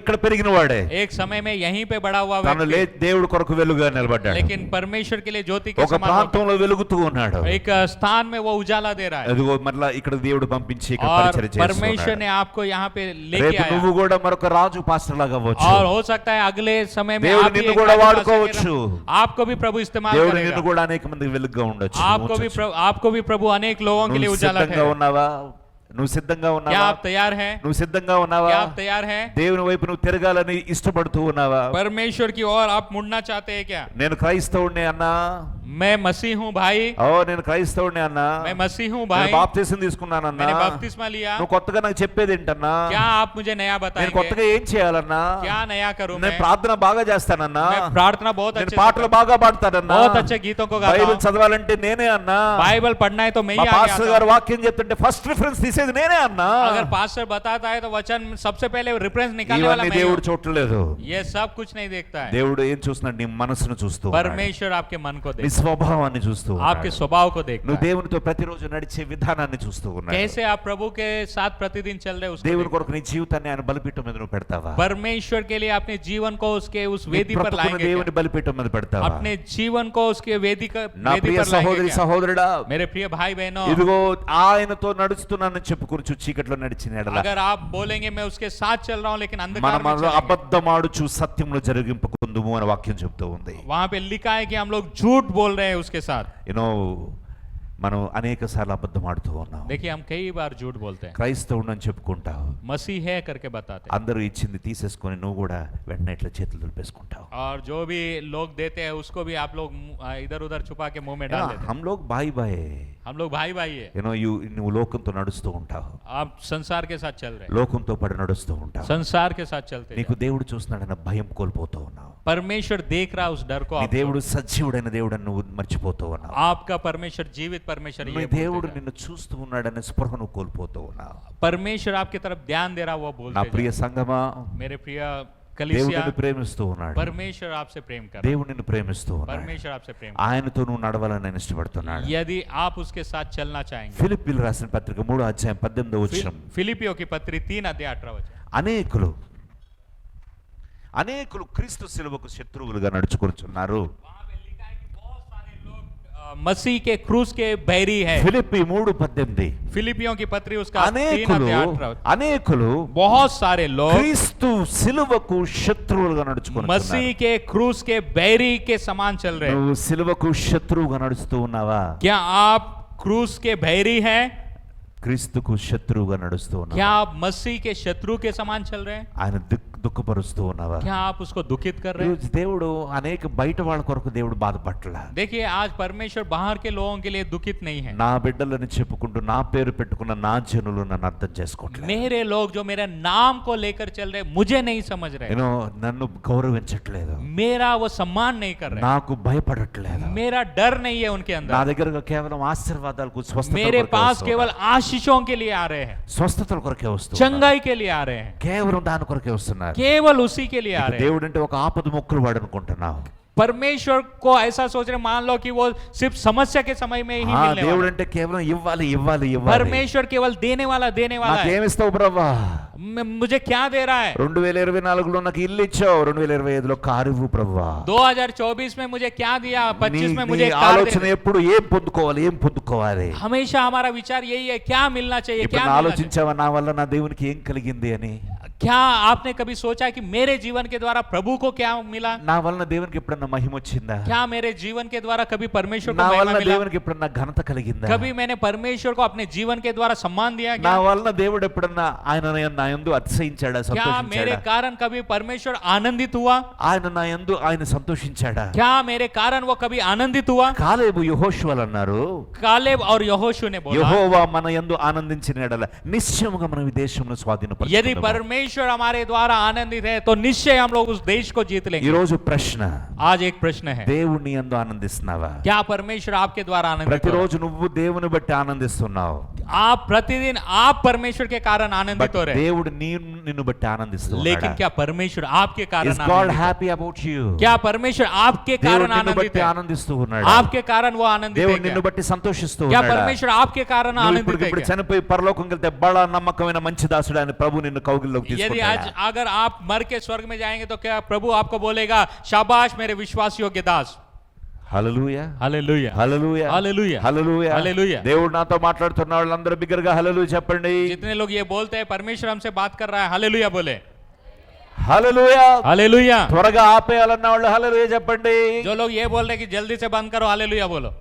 ఇక్కడ పెరిగిన వాడే, एक समय में यहीं पे बड़ा हुआ తను व्यक्ति, దేవుడు కొరకు వెలుగుగా నిలబడ్డాడు. लेकिन परमेश्वर के लिए ज्योति के ఒక समान ప్రాంతంలో వెలుగుతూ ఉన్నాడు. एक स्थान में वो उजाला दे रहा है అదిగో మరలా ఇక్కడ దేవుడు పంపించి ఇక్కడ और పరిచర్య परमेश्वर చేస్తున్నాడు. ने आपको यहाँ पे लेके రేపు आया। నువ్వు కూడా మరొక రాజు పాస్టర్ లాగా అవ్వచ్చు. और हो सकता है अगले समय में దేవుడు आप भी నిన్ను एक కూడా राजा వాడుకోవచ్చు. बनेगा। आपको भी प्रभु इस्तेमाल దేవుడు करेगा। నిన్ను కూడా అనేక మందికి వెలుగుగా ఉండొచ్చు. आपको भी प्रभु अनेक लोगों के लिए నువ్వు उजाला సిద్ధంగా है। ఉన్నావా? నువ్వు సిద్ధంగా क्या ఉన్నావా? आप तैयार हैं? నువ్వు సిద్ధంగా ఉన్నావా? क्या आप तैयार हैं? దేవుని వైపు నువ్వు తిరగాలని ఇష్టపడుతూ ఉన్నావా? परमेश्वर की ओर आप मुड़ना चाहते हैं क्या? నేను క్రైస్తవుడిని అన్నా, मैं मसीह हूँ भाई, నేను క్రైస్తవుడిని అన్నా, मैं मसीह हूँ నేను भाई, బాప్తిసం తీసుకున్నానన్నా, मैंने बपतिस्मा लिया। నువ్వు కొత్తగా నాకు చెప్పేది ఏంటన్నా? क्या आप मुझे नया నేను बताएंगे? కొత్తగా ఏం చేయాలన్నా? क्या नया करूं నేను मैं? ప్రార్థన బాగా చేస్తానన్నా, मैं प्रार्थना बहुत నేను अच्छे से పాటలు करता బాగా हूं। పాడతానన్నా, बहुत अच्छे गीतों को गाता బైబిల్ हूं। చదవాలంటే నేనే అన్నా, बाइबल पढ़ना है तो मैं మా ही आगे పాస్టర్ आता గారు हूं। వాక్యం చెప్తుంటే ఫస్ట్ రిఫరెన్స్ తీసి తీసేది నేనే అన్నా. अगर पास्टर बताता है तो वचन सबसे पहले रेफरेंस निकालने वाला ఇవన్నీ मैं ही దేవుడు हूं। చూడలేదు. ये सब कुछ नहीं देखता है। దేవుడు ఏం చూస్తున్నాడు? నీ మనసును చూస్తూ ఉన్నాడు. परमेश्वर आपके मन को నీ देखता స్వభావాన్ని చూస్తూ है, आपके ఉన్నాడు. स्वभाव को देखता నువ్వు है, దేవునితో ప్రతిరోజు నడిచే విధానాన్ని చూస్తూ ఉన్నాడు. कैसे आप प्रभु के साथ प्रतिदिन चल रहे हैं उसको దేవుని देखता కొరకు నీ జీవితాన్ని ఆయన బలిపీఠం మీద నువ్వు పెడతావా? है। परमेश्वर के लिए अपने जीवन को उसके उस నీ वेदी पर బ్రతుకును लाएंगे దేవుని क्या? బలిపీఠం మీద పెడతావా? अपने जीवन को उसके वेदी నా पर ప్రియ लाएंगे సహోదరి क्या? సహోదరుడా, मेरे प्रिय भाई बहनों, ఇదిగో ఆయనతో నడుస్తున్నానని చెప్పుకొచ్చు చీకట్లో నడిచిన ఎడల अगर आप बोलेंगे मैं उसके साथ चल रहा हूं लेकिन अंधकार में మనలో चलेंगे, అబద్ధమాడుచు సత్యమును జరిగింపకుందుము అని వాక్యం చెప్తూ ఉంది. वहां पे लिखा है कि हम लोग झूठ बोल रहे हैं उसके साथ। యూనో మనం అనేక సార్లు అబద్ధం ఆడుతూ ఉన్నాం. देखिए हम कई बार झूठ बोलते हैं, క్రైస్తవుడు అని చెప్పుకుంటావు, मसीह है करके बताते हैं, అందరూ ఇచ్చింది తీసేసుకొని నువ్వు కూడా వెంటనే ఇట్లా చేతులు దులిపేసుకుంటావు. और जो भी लोग देते हैं उसको भी आप लोग इधर उधर छुपा के मुंह में डाल देते हैं। हम लोग भाई भाई हम लोग भाई भाई है, నువ్వు లోకంతో నడుస్తూ ఉంటావు, आप संसार के साथ चल रहे हैं, లోకంతో పడి నడుస్తూ ఉంటావు. संसार के साथ चलते నీకు हैं। దేవుడు చూస్తున్నాడన్న భయం కోల్పోతూ ఉన్నావు. परमेश्वर देख रहा उस डर को నీ आप, దేవుడు సజీవుడైన దేవుడని నువ్వు మర్చిపోతూ ఉన్నావు. आपका परमेश्वर जीवित परमेश्वर నీ ये बोलते దేవుడు हैं। నిన్ను చూస్తూ ఉన్నాడనే స్పృహ నువ్వు కోల్పోతూ ఉన్నావు. परमेश्वर आपकी तरफ ध्यान दे रहा वो నా बोलते ప్రియ हैं। సంగమా, मेरे प्रिय దేవుడు कलीसिया, నిన్ను ప్రేమిస్తూ ఉన్నాడు. परमेश्वर आपसे प्रेम कर रहा है, దేవుడు నిన్ను ప్రేమిస్తూ ఉన్నాడు. परमेश्वर आपसे प्रेम कर ఆయనతో నువ్వు నడవాలని ఆయన ఇష్టపడుతున్నాడు. रहा है। यदि आप उसके साथ चलना चाहेंगे, ఫిలిప్పీయులకు రాసిన పత్రిక 3:18 फिलिपियों की पत्री 3:18 वचन, అనేకులు క్రీస్తు శిలువకు శత్రువులుగా నడుచుకొనుచున్నారు. वहां पे लिखा है कि बहुत सारे लोग मसीह के क्रूस के बैरी है। ఫిలిప్పీ 3:18 फिलिपियों की पत्री उसका అనేకులు 3:18 बहुत सारे लोग క్రీస్తు శిలువకు శత్రువులుగా నడుచుకొనుచున్నారు. मसीह के क्रूस के बैरी के समान चल रहे हैं। నువ్వు శిలువకు శత్రువుగా నడుస్తూ ఉన్నావా? क्या आप क्रूस के बैरी हैं? క్రీస్తుకు శత్రువుగా నడుస్తూ ఉన్నావా? क्या आप मसीह के शत्रु के समान चल रहे हैं? ఆయన దుఃఖపరుస్తూ ఉన్నావా? क्या आप उसको दुखित कर रहे हैं? ఈరోజు దేవుడు అనేక బయట వాళ్ళ కొరకు దేవుడు బాధపడట్లా. देखिए आज परमेश्वर बाहर के लोगों के लिए दुखित नहीं है। నా బిడ్డలని చెప్పుకుంటూ నా పేరు పెట్టుకున్న నా జనులు నన్ను అర్థం చేసుకోవట్లేదు. मेरे लोग जो मेरे नाम को लेकर चल रहे मुझे नहीं समझ रहे, నన్ను గౌరవించట్లేదు, मेरा वो सम्मान नहीं कर रहे, నాకు భయపడట్లేదు. मेरा डर नहीं है उनके నా अंदर, దగ్గర కేవలం ఆశీర్వాదాలకు స్వస్థతల मेरे కొరకే पास వస్తూ केवल ఉన్నారు. आशीषों के लिए आ रहे हैं, స్వస్థతల కొరకే వస్తూ ఉన్నారు. चंगाई के लिए आ रहे हैं, కేవలం దాని కొరకే వస్తున్నారు. केवल उसी के लिए आ रहे हैं। దేవుడు అంటే ఒక ఆపద మొక్కులు వాడు అనుకుంటున్నావు. परमेश्वर को ऐसा सोच रहे, मान लो कि वो सिर्फ समस्या के समय में ही मिलने దేవుడు वाला है। అంటే కేవలం ఇవ్వాలి ఇవ్వాలి ఇవ్వాలి. परमेश्वर केवल देने वाला है। నాకేమిస్తావు బ్రవ్వా? मुझे क्या दे रहा है? 2024లో నాకు ఇల్లు ఇచ్చావు, 2025లో కారు ఇవ్వు బ్రవ్వా. 2024 में मुझे क्या दिया, 25 में मुझे నీ कार ఆలోచన दे। ఎప్పుడు ఏం పొందుకోవాలి? हमेशा हमारा विचार यही है, क्या मिलना चाहिए, ఇప్పుడు क्या मिलना चाहिए। ఆలోచించావా నా వల్ల నా దేవునికి ఏం కలిగింది అని? क्या आपने कभी सोचा कि मेरे जीवन के द्वारा प्रभु को क्या मिला? నా వల్ల దేవునికి ఎప్పుడన్నా మహిమ వచ్చిందా? क्या मेरे जीवन के द्वारा कभी परमेश्वर को నా महिमा వల్ల मिला? దేవునికి ఎప్పుడన్నా ఘనత కలిగిందా? कभी मैंने परमेश्वर को अपने जीवन के द्वारा सम्मान दिया నా क्या? వల్ల దేవుడు ఎప్పుడన్నా ఆయన నా యందు అతిశయించాడా, क्या मेरे సంతోషించాడా? कारण कभी परमेश्वर आनंदित हुआ? ఆయన నా యందు ఆయన సంతోషించాడా? क्या मेरे कारण वो कभी आनंदित हुआ? కాలేబు యెహోషువలు అన్నారు, कालेब और यहोशू ने बोला, యెహోవా మన యందు ఆనందించిన ఎడల నిశ్చయముగా మనం ఈ దేశమును यदि స్వాధీనపరచుకుందాము. परमेश्वर हमारे द्वारा आनंदित है तो निश्चय हम लोग उस देश को जीत ఈ लेंगे। రోజు ప్రశ్న, आज एक प्रश्न है, దేవుని యందు ఆనందిస్తున్నావా? क्या परमेश्वर आपके द्वारा आनंदित हो रहा है? ప్రతిరోజు నువ్వు దేవుని బట్టి ఆనందిస్తున్నావు, आप प्रतिदिन आप परमेश्वर के कारण आनंदित हो रहे हैं, దేవుడు నిన్ను బట్టి ఆనందిస్తున్నాడు. लेकिन क्या परमेश्वर आपके कारण Is God आनंदित है? happy about you? क्या परमेश्वर आपके దేవుడు कारण నిన్ను आनंदित బట్టి है? ఆనందిస్తూ ఉన్నాడు. आपके कारण वो आनंदित దేవుడు है నిన్ను क्या? బట్టి సంతోషిస్తూ क्या ఉన్నాడు. परमेश्वर आपके कारण నువ్వు आनंदित है ఇప్పుడు क्या? చనిపోయి పరలోకం వెళ్తే బడా నమ్మకమైన మంచి దాసుడు అని ప్రభు నిన్ను కౌగిల్లోకి यदि आज తీసుకుంటాడు. अगर आप मर के स्वर्ग में जाएंगे तो क्या प्रभु आपको बोलेगा, शाबाश मेरे विश्वास योग्य दास? హల్లెలూయా, hallelujah, hallelujah, hallelujah, hallelujah, hallelujah. దేవుడు నాతో మాట్లాడుతున్న వాళ్ళందరూ బిగ్గరగా హల్లెలూయా చెప్పండి. जितने लोग ये बोलते हैं परमेश्वर हमसे बात कर रहा है, हालेलुया बोले, హల్లెలూయా. हालेलुया। త్వరగా ఆపేయాలన్న వాళ్ళు హల్లెలూయా చెప్పండి. जो लोग ये बोल रहे हैं कि जल्दी से बंद करो, हालेलुया बोलो।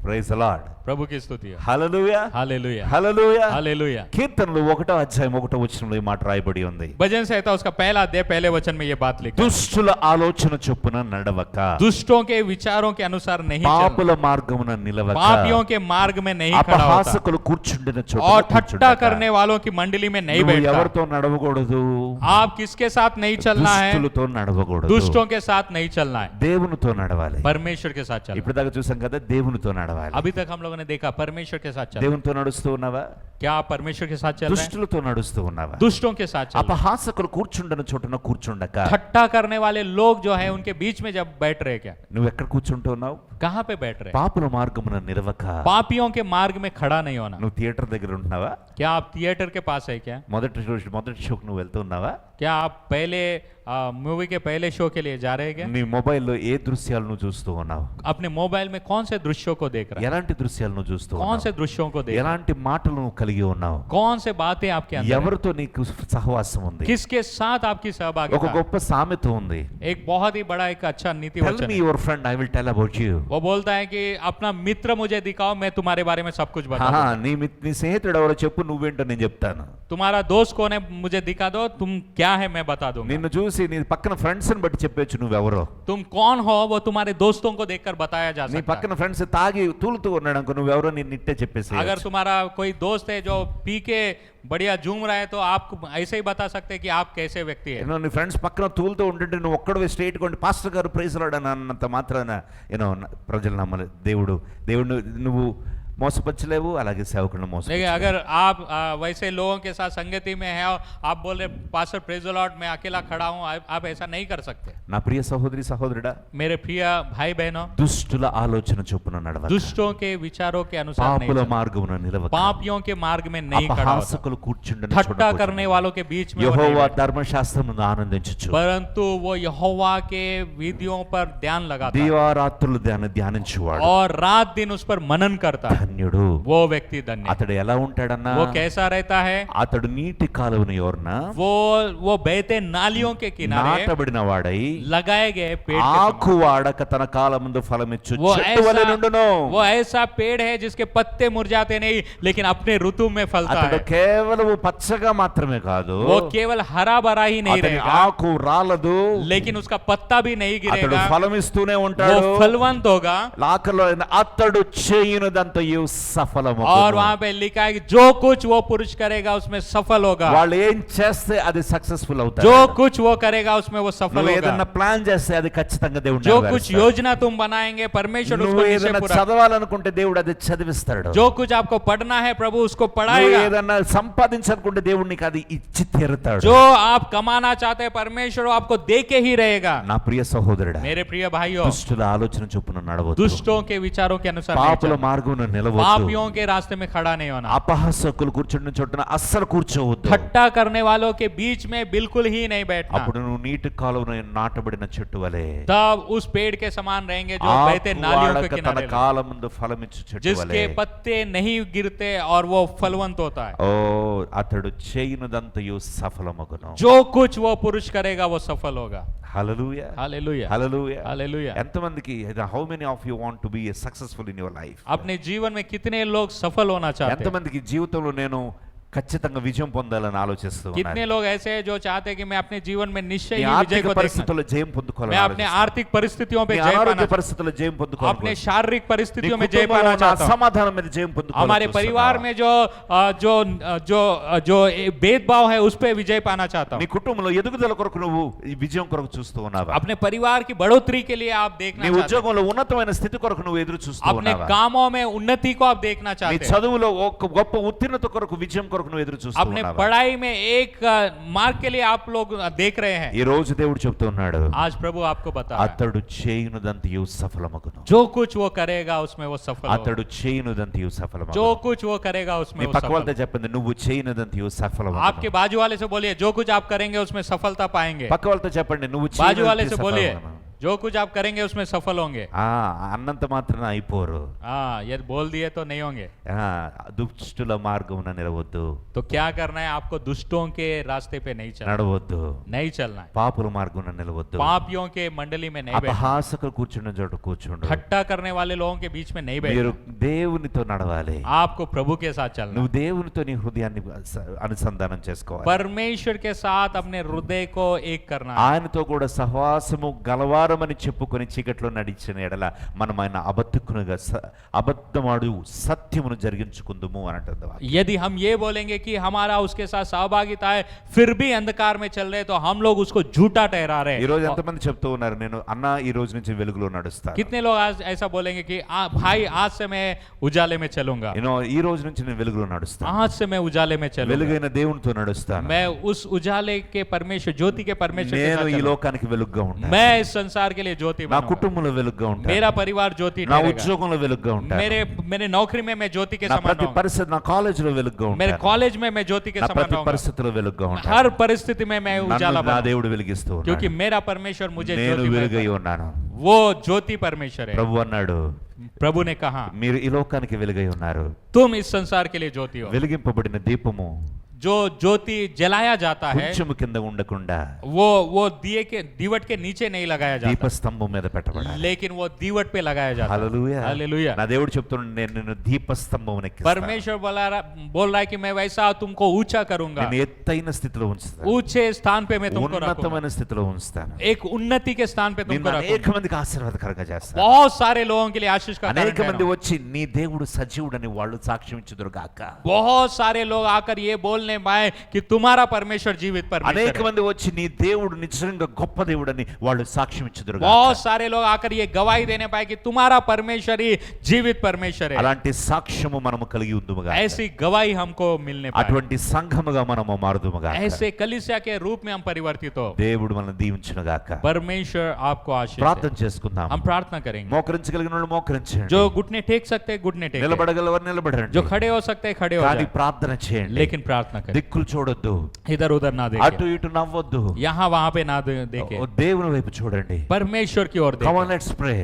Praise the lord. प्रभु की स्तुति हो। హల్లెలూయా, हालेलुया, హల్లెలూయా. हालेलुया। కీర్తనలు 1వ అధ్యాయం 1వ వచనంలో ఈ మాట రాయబడి ఉంది. भजन संहिता उसका पहला अध्याय पहले वचन में ये बात लिखी है, దుష్టుల ఆలోచన చొప్పున నడవక, दुष्टों के विचारों के अनुसार नहीं चलना, పాపుల మార్గమున నిలవక, पापियों के मार्ग में नहीं खड़ा होता, అపహాసకులు కూర్చుండిన చోట और ठट्टा करने वालों की मंडली में नहीं నువ్వు बैठता। ఎవరితో నడవకూడదు? आप किसके साथ नहीं चलना है? దుష్టులతో నడవకూడదు, दुष्टों के साथ नहीं चलना है, దేవునితో నడవాలి. परमेश्वर के साथ चलना। ఇప్పుడు దాకా చూసాం కదా, దేవునితో నడవాలి. నడవాలి. अभी तक हम लोगों ने देखा परमेश्वर के साथ चल रहे हैं। దేవునితో నడుస్తూ ఉన్నావా? क्या आप परमेश्वर के साथ चल रहे हैं? దుష్టులతో నడుస్తూ ఉన్నావా? दुष्टों के साथ चल रहे हैं। అపహాసకులు కూర్చుండని చోటున కూర్చుండక ठट्टा करने वाले लोग जो है उनके बीच में जब बैठ रहे, क्या నువ్వు ఎక్కడ కూర్చుంటూ ఉన్నావు? कहाँ पे बैठ रहे? పాపుల మార్గమున నిలవక. पापियों के मार्ग में खड़ा नहीं होना। నువ్వు థియేటర్ దగ్గర ఉంటున్నావా? क्या आप थिएटर के पास है? क्या మొదటి షోకి నువ్వు వెళ్తూ ఉన్నావా? क्या आप पहले मूवी के पहले शो के लिए जा रहे हैं? क्या నీ మొబైల్లో ఏ దృశ్యాలు నువ్వు చూస్తూ ఉన్నావు? अपने मोबाइल में कौन से दृश्यों को देख रहे हैं? ఎలాంటి దృశ్యాలు నువ్వు చూస్తూ कौन ఉన్నావు? से दृश्यों को देख रहे हैं? ఎలాంటి మాటలు నువ్వు కలిగి ఉన్నావు? कौन से बातें आपके अंदर हैं? ఎవరితో నీకు సహవాసం ఉంది? किसके साथ आपकी ఒక सहभागिता? గొప్ప సామెత ఉంది. एक बहुत ही बड़ा एक अच्छा नीति టెల్ वचन మీ है। Your friend, I will tell about you. वो बोलता है कि अपना मित्र मुझे दिखाओ, मैं तुम्हारे बारे में सब कुछ बता दूं। నీ స్నేహితుడు ఎవరో చెప్పు, నువ్వేంటో నేను చెప్తాను. तुम्हारा दोस्त कौन है मुझे दिखा दो, तुम क्या है मैं बता दूंगा। నిన్ను చూసి నీ పక్కన ఫ్రెండ్స్ ని బట్టి చెప్పొచ్చు నువ్వెవరో. तुम कौन हो वो तुम्हारे दोस्तों को देखकर बताया जा నీ सकता है। పక్కన ఫ్రెండ్స్ తాగి తూలుతూ ఉన్నాడు అనుకో, నువ్వెవరో నేను నిట్టే చెప్పేసి. अगर तुम्हारा कोई दोस्त है जो पी के बढ़िया झूम रहा है तो आप ऐसे ही बता सकते हैं कि आप कैसे व्यक्ति है। నీ ఫ్రెండ్స్ పక్కన తూలుతూ ఉంటుంటే నువ్వు ఒక్కడవే స్ట్రైట్ కొండి పాస్టర్ గారు ప్రైజ్ లార్డ్ అని అన్నంత మాత్రాన ప్రజలు నమ్మలేదు. దేవుడు నువ్వు మోసపరచలేవు, అలాగే సేవకులను देखिए మోసపరచలేవు. अगर आप वैसे लोगों के साथ संगति में है और आप बोल रहे पास्टर प्रेज द लॉर्ड मैं अकेला खड़ा हूं, आप ऐसा नहीं कर सकते। నా ప్రియ సహోదరి సహోదరుడా, मेरे प्रिय भाई बहनों, దుష్టుల ఆలోచన చొప్పున నడవక, दुष्टों के विचारों के अनुसार नहीं పాపుల चलना। మార్గమున నిలవక, पापियों के मार्ग में नहीं खड़ा होता। అపహాసకులు కూర్చుండని చోట ठट्टा కూర్చుండు. करने वालों के बीच में वो नहीं యెహోవా बैठता। ధర్మశాస్త్రమును ఆనందించుచు, परंतु वो यहोवा के विधियों पर ध्यान लगाता है దీవారాత్రులు ధ్యానించువాడు और रात दिन उस पर मनन करता है, ధన్యుడు. वो व्यक्ति धन्य है। అతడు ఎలా ఉంటాడన్నా, वो कैसा रहता है? అతడు నీటి కాలువన ఎవరన वो बहते नालियों के किनारे నాటబడిన వాడై लगाए गए पेड़ के ఆకు వాడక తన కాలమందు ఫలమిచ్చు वो చెట్టు వలె నుండును. वो ऐसा पेड़ है जिसके पत्ते मुरझाते नहीं लेकिन अपने ऋतु में फलता అతడు है। కేవలం పచ్చగా మాత్రమే కాదు, वो केवल हरा भरा ही नहीं అతని रहेगा ఆకు రాలదు, लेकिन उसका पत्ता भी नहीं అతడు गिरेगा, ఫలమిస్తూనే वो ఉంటాడు. फलवंत होगा। లాకలో అతడు చేయునదంతయు సఫలము. और वहां पे लिखा है कि जो कुछ वो पुरुष करेगा उसमें सफल होगा, వాళ్ళు ఏం చేస్తే అది సక్సెస్ఫుల్ అవుతారు. जो कुछ वो करेगा उसमें वो सफल నువ్వు होगा। ఏదైనా ప్లాన్ చేస్తే అది ఖచ్చితంగా దేవుడు जो कुछ నెరవేరుస్తాడు. योजना तुम बनाएंगे परमेश्वर నువ్వు उसको निश्चय ఏదైనా पूरा। చదవాలనుకుంటే దేవుడు అది చదివిస్తాడు. जो कुछ आपको पढ़ना है प्रभु उसको నువ్వు पढ़ाएगा। ఏదైనా సంపాదించాలనుకుంటే దేవుడు నీకు అది ఇచ్చి తీరుతాడు. जो आप कमाना चाहते हैं परमेश्वर आपको दे के ही रहेगा। నా ప్రియ సహోదరుడా, मेरे प्रिय भाइयों, దుష్టుల ఆలోచన చొప్పున నడవద్దు, दुष्टों के विचारों के अनुसार नहीं పాపుల चलना, మార్గమున నిలవద్దు, पापियों के रास्ते में खड़ा नहीं होना, అపహాసకులు కూర్చున్న చోటున అస్సలు కూర్చోవద్దు. ठट्टा करने वालों के बीच में बिल्कुल ही नहीं बैठना। అప్పుడు నువ్వు నీటి కాలువన నాటబడిన చెట్టు వలె, तब उस पेड़ के समान रहेंगे जो बहते ఆకు नालियों के వాడక తన किनारे, కాలమందు ఫలమిచ్చు చెట్టు వలె. जिसके पत्ते नहीं गिरते और वो फलवंत होता है। ఓ అతడు చేయునదంతయు సఫలమగును. जो कुछ वो पुरुष करेगा वो सफल होगा। హల్లెలూయా, हालेलुया, హల్లెలూయా. हालेलुया। ఎంతమందికి how many of you want to be successful in your life? अपने जीवन में कितने लोग सफल होना चाहते हैं? ఎంతమందికి జీవితంలో నేను ఖచ్చితంగా విజయం పొందాలని ఆలోచిస్తూ कितने ఉన్నాను? लोग ऐसे हैं जो चाहते हैं कि मैं अपने जीवन में निश्चय నీ ही विजय ఆర్థిక को देखना, పరిస్థితుల్లో జయం मैं పొందుకోవాలని अपने ఆలోచిస్తున్నాను. आर्थिक परिस्थितियों पे నీ जय అనారోగ్య पाना, పరిస్థితుల్లో జయం अपने పొందుకోవాలి. शारीरिक నీ परिस्थितियों में जय కుటుంబంలో पाना ఉన్న चाहता हूं, అసమాధానం మీద జయం పొందుకోవాలని हमारे परिवार చూస్తున్నావా? में जो भेदभाव है उस पे विजय पाना चाहता నీ हूँ, కుటుంబంలో ఎదుగుదల కొరకు నువ్వు ఈ విజయం కొరకు చూస్తూ ఉన్నావా? अपने परिवार की बढ़ोतरी के लिए आप देखना నీ चाहते हैं, ఉద్యోగంలో ఉన్నతమైన స్థితి కొరకు నువ్వు ఎదురు చూస్తూ अपने ఉన్నావా? कामों में उन्नति को आप देखना నీ चाहते हैं, చదువులో ఒక గొప్ప ఉత్తీర్ణత కొరకు విజయం కొరకు నువ్వు ఎదురు చూస్తూ अपने ఉన్నావా? पढ़ाई में एक मार्ग के लिए आप लोग देख रहे हैं। ఈ రోజు దేవుడు చెప్తూ ఉన్నాడు, आज प्रभु आपको बता रहा है, అతడు చేయునదంతయు సఫలమగును. जो कुछ वो करेगा उसमें वो सफल होगा, అతడు చేయునదంతయు సఫలమగును. जो कुछ वो करेगा उसमें మీ वो పక్క सफल వాళ్ళతో होगा। చెప్పండి, నువ్వు చేయనదంతయు आपके సఫలమగును. बाजू वाले से बोलिए जो कुछ आप करेंगे उसमें सफलता पाएंगे। పక్క వాళ్ళతో చెప్పండి, నువ్వు बाजू वाले से చేయనదంతయు बोलिए సఫలమగును. जो कुछ आप करेंगे उसमें सफल होंगे। అన్నంత మాత్రాన అయిపోరు. हाँ, यदि बोल दिए तो नहीं होंगे। దుష్టుల మార్గమున నిలవద్దు, तो क्या करना है आपको? दुष्टों के रास्ते पे नहीं चलना, నడవద్దు. नहीं चलना है, పాపుల మార్గమున నిలవద్దు. पापियों के मंडली में नहीं बैठना, అపహాసకులు కూర్చున్న చోట కూర్చుండు. ठट्टा करने वाले लोगों के बीच में नहीं మీరు बैठना, దేవునితో నడవాలి. आपको प्रभु के साथ चलना, నువ్వు దేవునితో నీ హృదయాన్ని అనుసంధానం చేసుకోవాలి. परमेश्वर के साथ अपने हृदय को एक करना है। ఆయనతో కూడా సహవాసము గలవారు వారమని చెప్పుకొని చీకట్లో నడిచిన ఎడల మనం ఆయన అబద్ధమాడు సత్యమును జరిగించుకుందుము అని అంటుంది వాక్యం. यदि हम ये बोलेंगे कि हमारा उसके साथ सहभागिता है फिर भी अंधकार में चल रहे तो हम लोग उसको झूठा ठहरा रहे ఈ రోజు हैं. ఎంతమంది చెప్తూ ఉన్నారు నేను అన్న ఈ రోజు నుంచి వెలుగులో నడుస్తాను, कितने लोग आज ऐसा बोलेंगे कि भाई आज से मैं उजाले में चलूंगा, ఈ రోజు నుంచి నేను వెలుగులో నడుస్తాను, आज से मैं उजाले में चलूंगा, వెలుగైన దేవునితో నడుస్తాను, मैं उस उजाले के परमेश्वर ज्योति के परमेश्वर के నేను साथ ఈ चलूंगा. లోకానికి వెలుగుగా ఉంటాను, मैं इस संसार के लिए ज्योति నా बनूंगा, కుటుంబంలో వెలుగుగా ఉంటాను, मेरा परिवार ज्योति నా ठहरेगा, ఉద్యోగంలో వెలుగుగా ఉంటాను, मेरे नौकरी में मैं ज्योति के నా समान ప్రతి रहूंगा, పరిస్థితి నా కాలేజీలో వెలుగుగా मेरे ఉంటాను, कॉलेज में मैं ज्योति के నా समान ప్రతి रहूंगा, పరిస్థితిలో వెలుగుగా ఉంటాను. हर परिस्थिति में मैं उजाला నన్ను నా बनूंगा, దేవుడు వెలిగిస్తూ क्योंकि ఉన్నాడు, मेरा परमेश्वर मुझे నేను ज्योति వెలుగై ఉన్నాను. वो ज्योति परमेश्वर है. ప్రభు అన్నాడు प्रभु ने कहा మీరు ఈ లోకానికి వెలుగై ఉన్నారు, तुम इस संसार के लिए ज्योति हो. వెలిగింపబడిన దీపము जो ज्योति जलाया जाता है కొంచెము కింద ఉండకుండా वो दिए के दीवट के नीचे नहीं लगाया जाता, దీపస్తంభం మీద పెట్టబడాలి. लेकिन वो दीवट पे लगाया जाता है. హల్లెలూయా. हालेलुया. నా దేవుడు చెప్తున్నాడు నేను నిన్ను దీపస్తంభం ఎక్కిస్తాను, परमेश्वर बोल रहा है कि मैं वैसा तुमको ऊंचा करूंगा, నేను ఎత్తైన స్థితిలో ఉంచుతాను, ऊंचे स्थान पे मैं तुमको रखूंगा, ఉన్నతమైన స్థితిలో ఉంచుతాను, एक उन्नति के स्थान पे तुमको నిన్ను అనేక रखूंगा, మందికి ఆశీర్వాదకరంగా చేస్తాను, बहुत सारे लोगों के लिए आशीष का कारण అనేక మంది ठहराऊंगा. వచ్చి నీ దేవుడు సజీవుడని వాళ్ళు సాక్ష్యం ఇచ్చుదురు గాక, बहुत सारे लोग आकर ये बोलने पाए कि तुम्हारा परमेश्वर जीवित परमेश्वर అనేక है. మంది వచ్చి నీ దేవుడు నిజంగా గొప్ప దేవుడని వాళ్ళు సాక్ష్యం ఇచ్చుదురు గాక. बहुत सारे लोग आकर ये गवाही देने पाए कि तुम्हारा परमेश्वर ही जीवित परमेश्वर है. అలాంటి సాక్ష్యము మనము కలిగి ఉందుముగా, ऐसी गवाही हमको मिलने पाए, అటువంటి సంఘముగా మనము మారుదుముగా. ऐसे कलीसिया के रूप में हम परिवर्तित हो. దేవుడు మనల్ని దీవించును గాక. परमेश्वर आपको आशीष दे. ప్రార్థన చేసుకుందాం. हम प्रार्थना करेंगे. మోకరించగలిగిన వాళ్ళు మోకరించండి, जो घुटने टेक सकते हैं घुटने टेक, నిలబడగలవారు నిలబడండి, जो खड़े हो सकते हैं खड़े हो కానీ जाए, ప్రార్థన చేయండి. लेकिन प्रार्थना करें, దిక్కులు చూడొద్దు, इधर उधर ना అటు देखें, ఇటు నవ్వొద్దు, यहाँ वहां पे ना देखें, దేవుని వైపు చూడండి. परमेश्वर की ओर Come on, देखें. let's pray.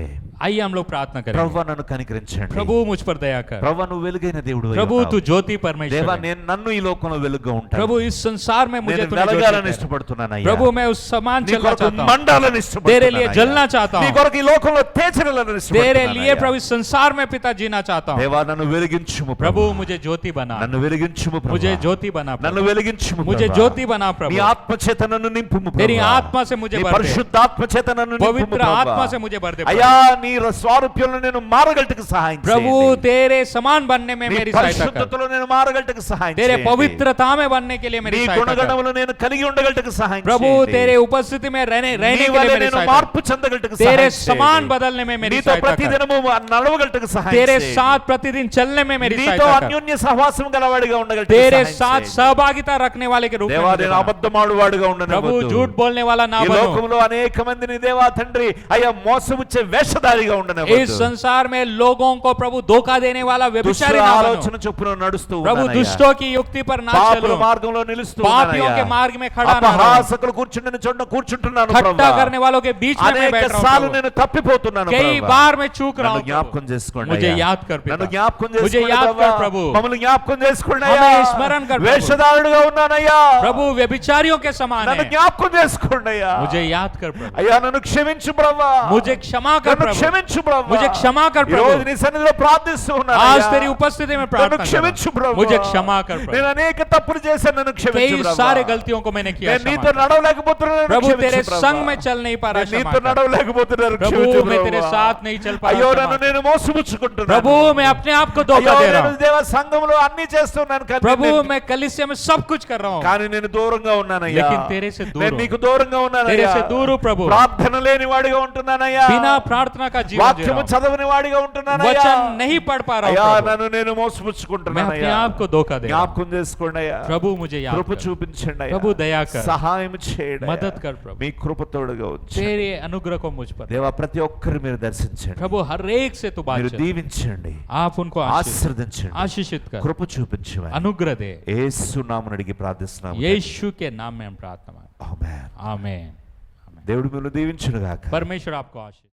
आइए हम लोग प्रार्थना करें. ప్రభువా నన్ను కనికరించండి, प्रभु मुझ पर दया कर. ప్రభువా నువ్వు వెలుగైన దేవుడు प्रभु तू ज्योति परमेश्वर దేవా है. నేను నన్ను ఈ లోకంలో వెలుగుగా ఉంటాను, प्रभु इस संसार में मुझे నేను तूने ज्योति వెలగాలని कर. ఇష్టపడుతున్నానయ్యా, प्रभु मैं उस समान నీ चलना కొరకు चाहता हूँ, మండాలని तेरे ఇష్టపడుతున్నానయ్యా, लिए जलना चाहता నీ हूँ, కొరకు ఈ లోకంలో తేజరలను तेरे लिए ఇష్టపడుతున్నానయ్యా. प्रभु इस संसार में पिता जीना चाहता हूँ. దేవా నన్ను వెలిగించుము प्रभु मुझे ज्योति बना, నన్ను వెలిగించుము ప్రభువా. मुझे ज्योति बना నన్ను प्रभु, వెలిగించుము मुझे ప్రభువా. ज्योति बना నీ प्रभु, ఆత్మ చేత నన్ను నింపుము तेरी ప్రభువా. आत्मा से मुझे నీ भर दे, పరిశుద్ధాత్మ చేత నన్ను నింపుము पवित्र ప్రభువా. आत्मा से मुझे भर दे అయ్యా నీ స్వారూప్యంలో నేను మారగలటకు సహాయం प्रभु, చేయండి. तेरे समान बनने में నీ मेरी सहायता कर, పరిశుద్ధతలో నేను మారగలటకు సహాయం तेरे చేయండి. पवित्रता में बनने के लिए నీ मेरी सहायता कर, గుణగణములు నేను కలిగి ఉండగలటకు సహాయం प्रभु చేయండి. तेरे उपस्थिति में रहने నీ के వలె लिए मेरी నేను सहायता మార్పు చెందగలటకు कर, तेरे సహాయం समान చేయండి. बदलने में मेरी నీతో सहायता कर, ప్రతిదినము నడవగలటకు సహాయం तेरे చేయండి. साथ प्रतिदिन चलने में मेरी నీతో सहायता कर, అన్యోన్య సహవాసం గలవాడిగా ఉండగలటకు तेरे సహాయం साथ చేయండి. सहभागिता रखने वाले के रूप में దేవా मुझे నేను बना। అబద్ధమాడువాడుగా प्रभु ఉండనివ్వద్దు. झूठ बोलने वाला ना ఈ बनो, లోకంలో అనేక మందిని దేవా తండ్రి అయ్యా మోసముచ్చే వేషధారిగా इस ఉండనివ్వద్దు. संसार में लोगों को प्रभु धोखा देने वाला व्यभिचारी దుష్టుల ना ఆలోచన बनो, చొప్పున నడుస్తూ प्रभु ఉన్నానయ్యా. दुष्टों की युक्ति पर ना పాపుల चलो, మార్గంలో నిలుస్తూ पापियों ఉన్నానయ్యా. के मार्ग में खड़ा ना रहो, అపహాసకులు కూర్చుండిన చోట కూర్చుంటున్నాను ठट्टा ప్రభువా. करने वालों के बीच में मैं అనేక बैठ रहा సార్లు हूँ, నేను తప్పిపోతున్నాను कई ప్రభువా. बार मैं चूक रहा నన్ను हूँ, జ్ఞాపకం చేసుకోండి मुझे అయ్యా. याद कर पिता, నన్ను జ్ఞాపకం मुझे చేసుకోండి याद ప్రభువా. कर प्रभु, మమ్మల్ని జ్ఞాపకం చేసుకోండి हमें అయ్యా. स्मरण कर प्रभु, వేషధారుడుగా ఉన్నానయ్యా. प्रभु व्यभिचारियों के समान నన్ను है, జ్ఞాపకం చేసుకోండి అయ్యా. मुझे याद कर प्रभु, అయ్యా నన్ను క్షమించు ప్రభువా. मुझे क्षमा कर నన్ను प्रभु, క్షమించు ప్రభువా. मुझे क्षमा कर ఈ రోజు प्रभु, నీ సన్నిధిలో ప్రార్థిస్తూ ఉన్నాను आज అయ్యా. तेरी उपस्थिति में నన్ను प्रार्थना कर క్షమించు रहा हूं, ప్రభువా. मुझे क्षमा कर प्रभु, నేను అనేక తప్పులు చేశాను, నన్ను క్షమించు कई ప్రభువా. सारे गलतियों को मैंने किया, నేను क्षमा నీతో कर। నడవలేకపోతున్నాను, నన్ను प्रभु క్షమించు तेरे ప్రభువా. संग में चल नहीं पा रहा, నేను क्षमा నీతో कर। నడవలేకపోతున్నాను, प्रभु క్షమించు मैं तेरे ప్రభువా. साथ नहीं चल पा అయ్యో रहा, నన్ను क्षमा कर। నేను మోసపుచ్చుకుంటున్నాను. प्रभु मैं अपने आप को धोखा అయ్యో दे रहा నేను हूँ, దేవ సంఘంలో అన్ని చేస్తున్నాను కానీ प्रभु నేను- मैं कलीसिया में सब कुछ कर रहा हूँ, కానీ నేను దూరంగా ఉన్నానయ్యా. लेकिन तेरे से दूर నేను हूँ, నీకు దూరంగా तेरे ఉన్నానయ్యా. से दूर हूँ प्रभु, ప్రార్థన లేని వాడిగా ఉంటున్నానయ్యా. बिना प्रार्थना का जीवन जी వాక్యము रहा हूँ, చదవని వాడిగా ఉంటున్నానయ్యా. वचन नहीं पढ़ पा रहा అయ్యా हूँ प्रभु, నన్ను నేను मैं अपने మోసపుచ్చుకుంటున్నానయ్యా. आप को धोखा दे रहा हूँ, జ్ఞాపకం చేసుకోండి అయ్యా. प्रभु मुझे याद కృప कर, చూపించండి అయ్యా. प्रभु दया कर, సహాయం చేయండి అయ్యా. मदद कर प्रभु, మీ కృప తోడుగా ఉంచండి तेरे अनुग्रह को मुझ पर దేవా. ప్రతి ఒక్కరు మీరు దర్శించండి, प्रभु, हर एक से तू మీరు बात దీవించండి, आप उनको ఆశీర్వదించండి, आशीषित कर, కృప చూపించమని अनुग्रह दे, యేసు నామమున అడిగి ప్రార్థిస్తున్నాము. यीशु के नाम में हम प्रार्थना मांगते हैं। ఆమేన్. आमीन। దేవుడు మిమ్మల్ని దీవించును గాక. परमेश्वर आपको आशीष